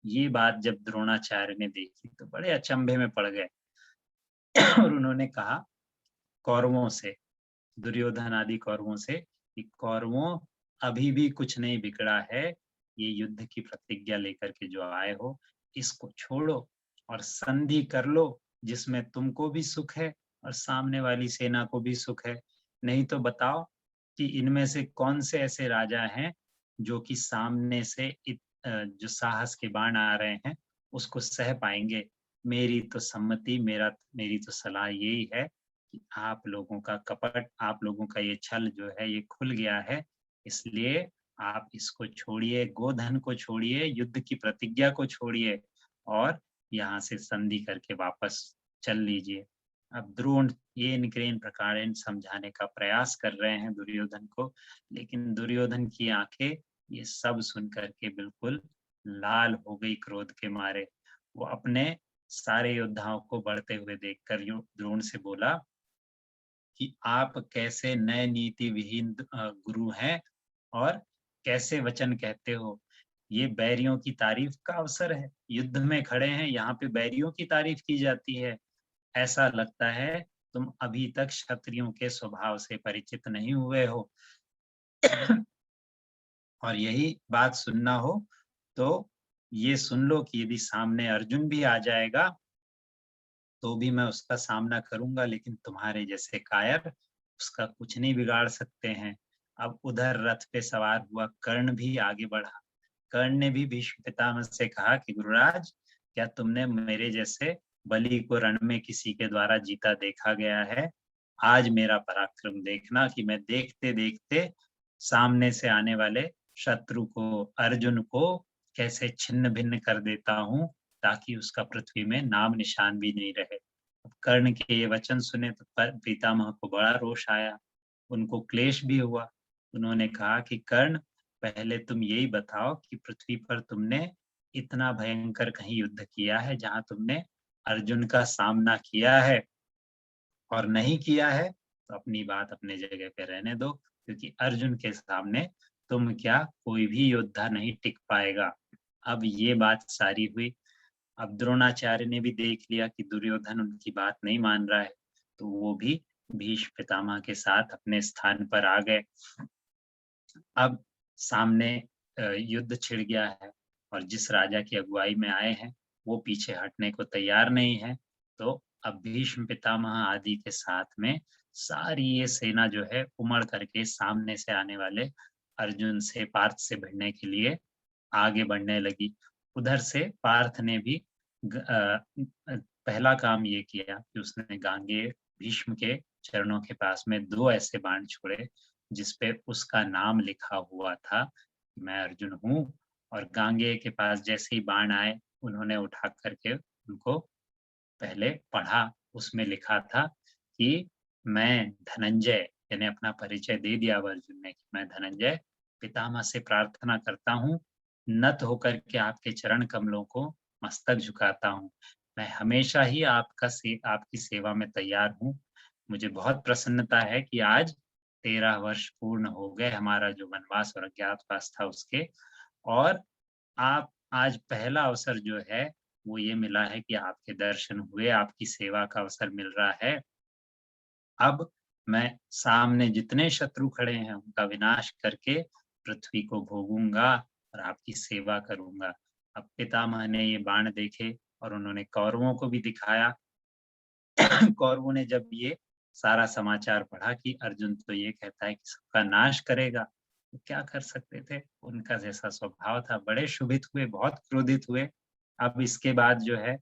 ये बात जब द्रोणाचार्य ने देखी तो बड़े अचंभे में पड़ गए। और उन्होंने कहा कौरवों से, दुर्योधन आदि कौरवों से, कि कौरवों, अभी भी कुछ नहीं बिगड़ा है, ये युद्ध की प्रतिज्ञा लेकर के जो आए हो, इसको छोड़ो और संधि कर लो, जिसमें तुमको भी सुख है और सामने वाली सेना को भी सुख है। नहीं तो बताओ कि इनमें से कौन से ऐसे राजा हैं जो कि सामने से जो साहस के बाण आ रहे हैं उसको सह पाएंगे। मेरी तो सम्मति, मेरी तो सलाह यही है कि आप लोगों का कपट, आप लोगों का ये छल जो है ये खुल गया है, इसलिए आप इसको छोड़िए, गोधन को छोड़िए, युद्ध की प्रतिज्ञा को छोड़िए और यहाँ से संधि करके वापस चल लीजिए। अब द्रोण ये निग्रेन प्रकारेण समझाने का प्रयास कर रहे हैं दुर्योधन को, लेकिन दुर्योधन की आंखें ये सब सुन करके बिल्कुल लाल हो गई क्रोध के मारे। वो अपने सारे योद्धाओं को बढ़ते हुए देखकर द्रोण से बोला कि आप कैसे नए नीति विहीन गुरु हैं, और कैसे वचन कहते हो? ये बैरियों की तारीफ का अवसर है। युद्ध में खड़े हैं, यहाँ पे बैरियों की तारीफ की जाती है। ऐसा लगता है तुम अभी तक क्षत्रियों के स्वभाव से परिचित नहीं हुए हो। और यही बात सुनना हो तो ये सुन लो कि यदि सामने अर्जुन भी आ जाएगा तो भी मैं उसका सामना करूंगा, लेकिन तुम्हारे जैसे कायर उसका कुछ नहीं बिगाड़ सकते हैं। अब उधर रथ पे सवार हुआ कर्ण भी आगे बढ़ा। कर्ण ने भी भीष्म पितामह से कहा कि गुरुराज, क्या तुमने मेरे जैसे बलि को रण में किसी के द्वारा जीता देखा गया है? आज मेरा पराक्रम देखना कि मैं देखते देखते सामने से आने वाले शत्रु को, अर्जुन को कैसे छिन्न भिन्न कर देता हूँ, ताकि उसका पृथ्वी में नाम निशान भी नहीं रहे। अब कर्ण के ये वचन सुने तो पितामह को बड़ा रोष आया, उनको क्लेश भी हुआ। उन्होंने कहा कि कर्ण, पहले तुम यही बताओ कि पृथ्वी पर तुमने इतना भयंकर कहीं युद्ध किया है जहां तुमने अर्जुन का सामना किया है? और नहीं किया है तो अपनी बात अपने जगह पे रहने दो, क्योंकि अर्जुन के सामने तुम क्या, कोई भी योद्धा नहीं टिक पाएगा। अब ये बात सारी हुई। अब द्रोणाचार्य ने भी देख लिया कि दुर्योधन उनकी बात नहीं मान रहा है, तो वो भी भीष्म पितामह के साथ अपने स्थान पर आ गए। अब सामने युद्ध छिड़ गया है और जिस राजा की अगुवाई में आए हैं वो पीछे हटने को तैयार नहीं है। तो अब भीष्म पितामह आदि के साथ में सारी ये सेना जो है उमड़ करके सामने से आने वाले अर्जुन से, पार्थ से भिड़ने के लिए आगे बढ़ने लगी। उधर से पार्थ ने भी पहला काम ये किया कि उसने गांगेय भीष्म के चरणों के पास में 2 ऐसे बाण छोड़े जिसपे उसका नाम लिखा हुआ था, मैं अर्जुन हूँ। और गांगेय के पास जैसे ही बाण आए उन्होंने उठा करके उनको पहले पढ़ा। उसमें लिखा था कि मैं धनंजय, यानी अपना परिचय दे दिया अर्जुन ने कि मैं धनंजय पितामह से प्रार्थना करता हूँ, नत होकर के आपके चरण कमलों को मस्तक झुकाता हूँ। मैं हमेशा ही आपकी सेवा में तैयार हूँ। मुझे बहुत प्रसन्नता है कि आज 13 वर्ष पूर्ण हो गए हमारा जो वनवास और अज्ञातवास था उसके, और आप आज पहला अवसर जो है वो ये मिला है कि आपके दर्शन हुए, आपकी सेवा का अवसर मिल रहा है। अब मैं सामने जितने शत्रु खड़े हैं उनका विनाश करके पृथ्वी को भोगूंगा और आपकी सेवा करूंगा। अब पितामह ने ये बाण देखे और उन्होंने कौरवों को भी दिखाया। कौरवों ने जब ये सारा समाचार पढ़ा कि अर्जुन तो ये कहता है कि सबका नाश करेगा, तो क्या कर सकते थे? उनका जैसा स्वभाव था, बड़े क्षुभित हुए, बहुत क्रोधित हुए। अब इसके बाद जो है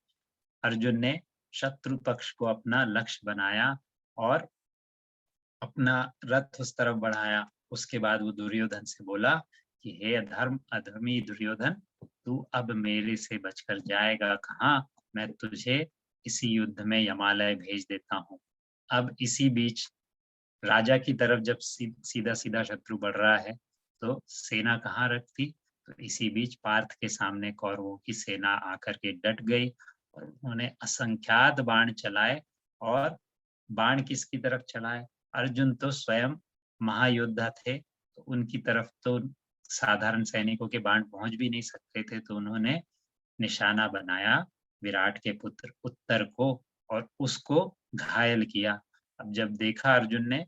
अर्जुन ने शत्रु पक्ष को अपना लक्ष्य बनाया और अपना रथ उस तरफ बढ़ाया। उसके बाद वो दुर्योधन से बोला कि हे अधर्मी दुर्योधन, तू अब मेरे से बचकर जाएगा कहाँ? मैं तुझे इसी युद्ध में यमालय भेज देता हूँ। अब इसी बीच राजा की तरफ जब सीधा सीधा शत्रु बढ़ रहा है तो सेना कहाँ रखती? तो इसी बीच पार्थ के सामने कौरवों की सेना आकर के डट गई और उन्होंने असंख्यात बाण चलाए। और बाण किसकी तरफ चलाए? अर्जुन तो स्वयं महायोद्धा थे, तो उनकी तरफ तो साधारण सैनिकों के बाण पहुंच भी नहीं सकते थे, तो उन्होंने निशाना बनाया विराट के पुत्र उत्तर को और उसको घायल किया। अब जब देखा अर्जुन ने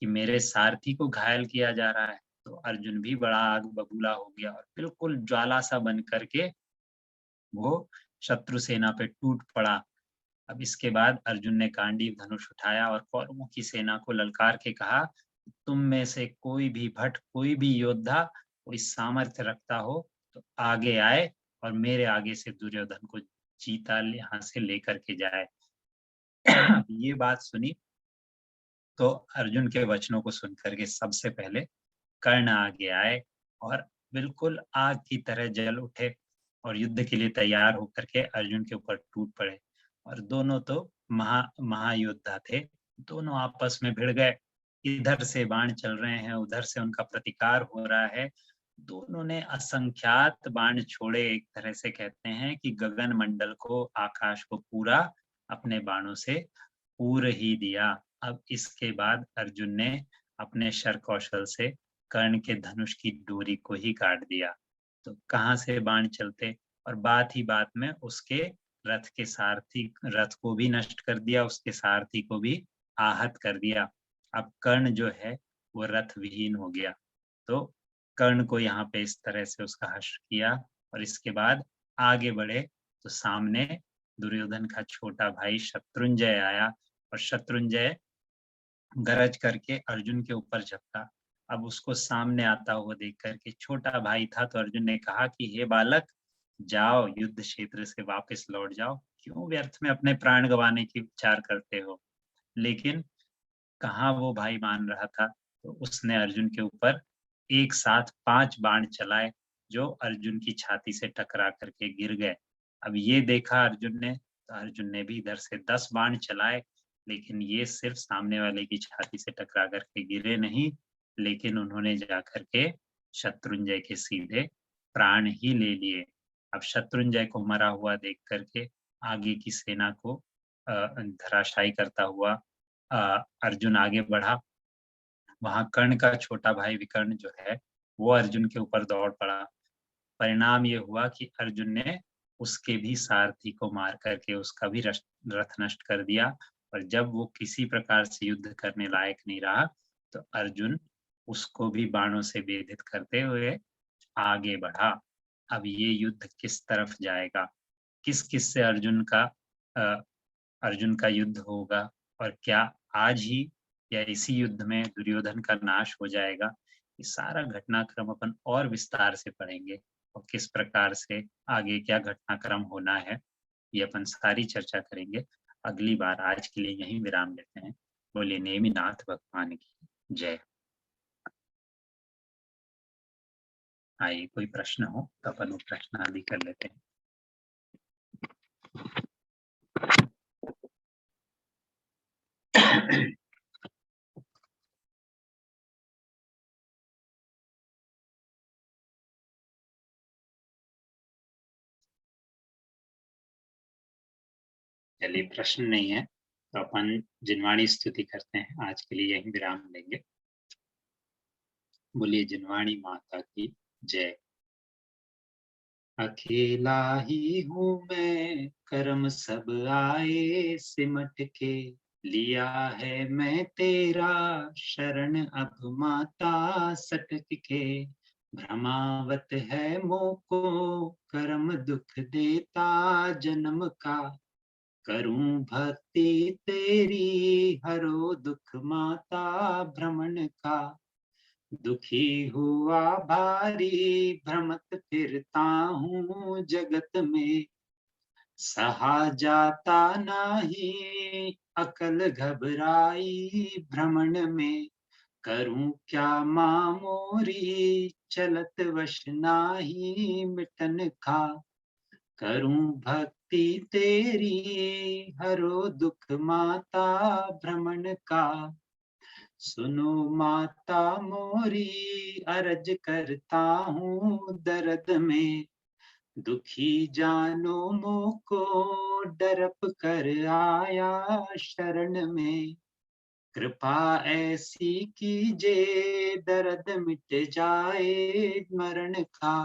कि मेरे सारथी को घायल किया जा रहा है, तो अर्जुन भी बड़ा आग बबूला हो गया और बिल्कुल ज्वाला सा बन करके वो शत्रु सेना पे टूट पड़ा। अब इसके बाद अर्जुन ने गांडीव धनुष उठाया और कौरवों की सेना को ललकार के कहा, तुम में से कोई भी भट, कोई भी योद्धा कोई सामर्थ्य रखता हो तो आगे आए और मेरे आगे से दुर्योधन को जीता यहाँ से लेकर के जाए। ये बात सुनी तो अर्जुन के वचनों को सुनकर के सबसे पहले कर्ण आगे आए और बिल्कुल आग की तरह जल उठे और युद्ध के लिए तैयार होकर के अर्जुन के ऊपर टूट पड़े। और दोनों तो महायोद्धा थे, दोनों आपस में भिड़ गए। इधर से बाण चल रहे हैं, उधर से उनका प्रतिकार हो रहा है। दोनों ने असंख्यात बाण छोड़े, एक तरह से कहते हैं कि गगन मंडल को, आकाश को पूरा अपने बाणों से पूर ही दिया। अब इसके बाद अर्जुन ने अपने शर कौशल से कर्ण के धनुष की डोरी को ही काट दिया। तो कहाँ से बाण चलते, और बात ही बात में उसके रथ के सारथी, रथ को भी नष्ट कर दिया, उसके सारथी को भी आहत कर दिया। अब कर्ण जो है वो रथ विहीन हो गया। तो कर्ण को यहाँ पे इस तरह से उसका हश्र किया, और इसके बाद आगे बढ़े तो सामने दुर्योधन का छोटा भाई शत्रुंजय आया, और शत्रुंजय गरज करके अर्जुन के ऊपर झपटा। अब उसको सामने आता हुआ देख करके, छोटा भाई था, तो अर्जुन ने कहा कि हे बालक, जाओ युद्ध क्षेत्र से वापस लौट जाओ, क्यों व्यर्थ में अपने प्राण गंवाने की विचार करते हो। लेकिन कहाँ वो भाई मान रहा था, तो उसने अर्जुन के ऊपर एक साथ 5 बाण चलाए, जो अर्जुन की छाती से टकरा करके गिर गए। अब ये देखा अर्जुन ने, तो अर्जुन ने भी इधर से 10 बाण चलाए, लेकिन ये सिर्फ सामने वाले की छाती से टकरा करके गिरे नहीं, लेकिन उन्होंने जाकर के शत्रुंजय के सीधे प्राण ही ले लिए। अब शत्रुंजय को मरा हुआ देख करके आगे की सेना को धराशायी करता हुआ अर्जुन आगे बढ़ा। वहां कर्ण का छोटा भाई विकर्ण जो है वो अर्जुन के ऊपर दौड़ पड़ा। परिणाम ये हुआ कि अर्जुन ने उसके भी सारथी को मार करके उसका भी रथ नष्ट कर दिया, और जब वो किसी प्रकार से युद्ध करने लायक नहीं रहा, तो अर्जुन उसको भी बाणों से भेदित करते हुए आगे बढ़ा। अब ये युद्ध किस तरफ जाएगा, किस किस से अर्जुन का युद्ध होगा, और क्या आज ही या इसी युद्ध में दुर्योधन का नाश हो जाएगा, ये सारा घटनाक्रम अपन और विस्तार से पढ़ेंगे, और किस प्रकार से आगे क्या घटनाक्रम होना है ये अपन सारी चर्चा करेंगे अगली बार। आज के लिए यहीं विराम लेते हैं। बोलिए नेमिनाथ भगवान की जय। आइए कोई प्रश्न हो तो अपन वो प्रश्न आदि कर लेते हैं। चलिए प्रश्न नहीं है तो अपन जिनवाणी स्तुति करते हैं, आज के लिए यहीं विराम लेंगे। बोलिए जिनवाणी माता की जय। अकेला ही हूँ मैं, कर्म सब आए सिमट के, लिया है मैं तेरा शरण अब माता सटक के। भ्रमावत है मोको कर्म दुख देता जन्म का, करूं भक्ति तेरी हरो दुख माता भ्रमण का। दुखी हुआ भारी भ्रमत फिरता हूँ जगत में, सहा जाता नाही अकल घबराई भ्रमण में। करूं क्या मामोरी चलत वश नाही मिटन का, करूं भक्ति तेरी हरो दुख माता भ्रमण का। सुनो माता मोरी अर्ज करता हूँ दर्द में, दुखी जानो मोको डरप कर आया शरण में। कृपा ऐसी कीजे दर्द मिट जाए मरण का,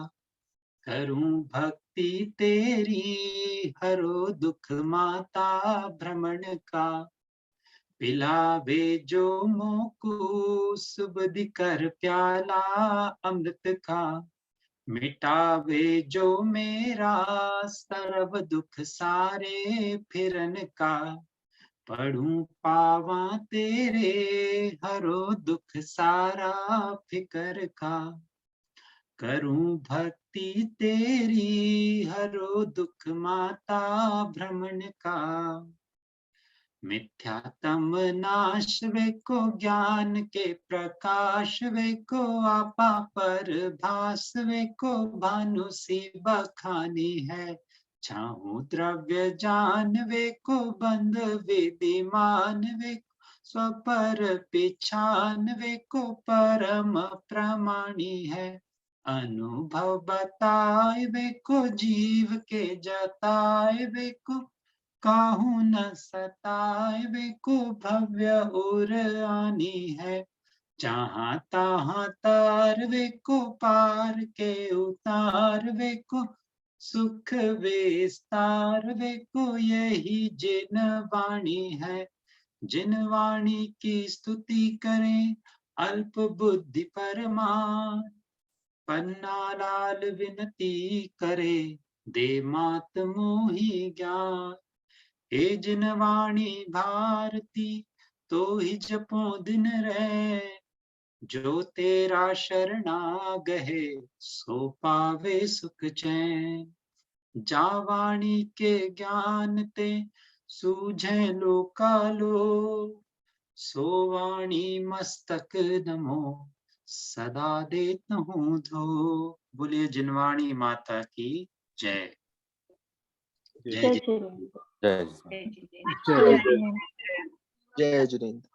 करूं भक्ति तेरी हरो दुख माता भ्रमण का। पिलावे जो मोको सुबुद्धि कर प्याला अमृत का, मिटावे जो मेरा सर्व दुख सारे फिरन का। पढ़ूं पावा तेरे हरो दुख सारा फिकर का, करूं भक्ति तेरी हरो दुख माता भ्रमण का। मिथ्यातम नाश वे को ज्ञान के प्रकाश वे को, आपा पर भास वे को भानु सी बखानी है। चाहूं द्रव्य जान वे को बंद विधिमान वे को, स्वपर पिछान वे को परम प्रमाणी है। अनुभव बताए वे को जीव के जताए वे को, काहू न सताए वे को भव्य और आनी है। जहाँ तहाँ तारवे को पार के उतारवे को, सुख विस्तारवे को, यही जिन वाणी है। जिन वाणी की स्तुति करें अल्प बुद्धि परमार, पन्ना लाल विनती करे दे मात मोहि ज्ञान। हे जिन वाणी भारती तो ही जपो दिन रहे, जो तेरा शरणा गहे सो पावे सुख चैन। जा वाणी के ज्ञान ते सूझे लोकालो, सो वाणी मस्तक नमो सदा देत हूँ धो। बोलिए जिनवाणी माता की जय। जय
जय
जय।
श्री राम।
जय जिनेंद्र।
जय जिनेंद्र।
जय जिनेंद्र।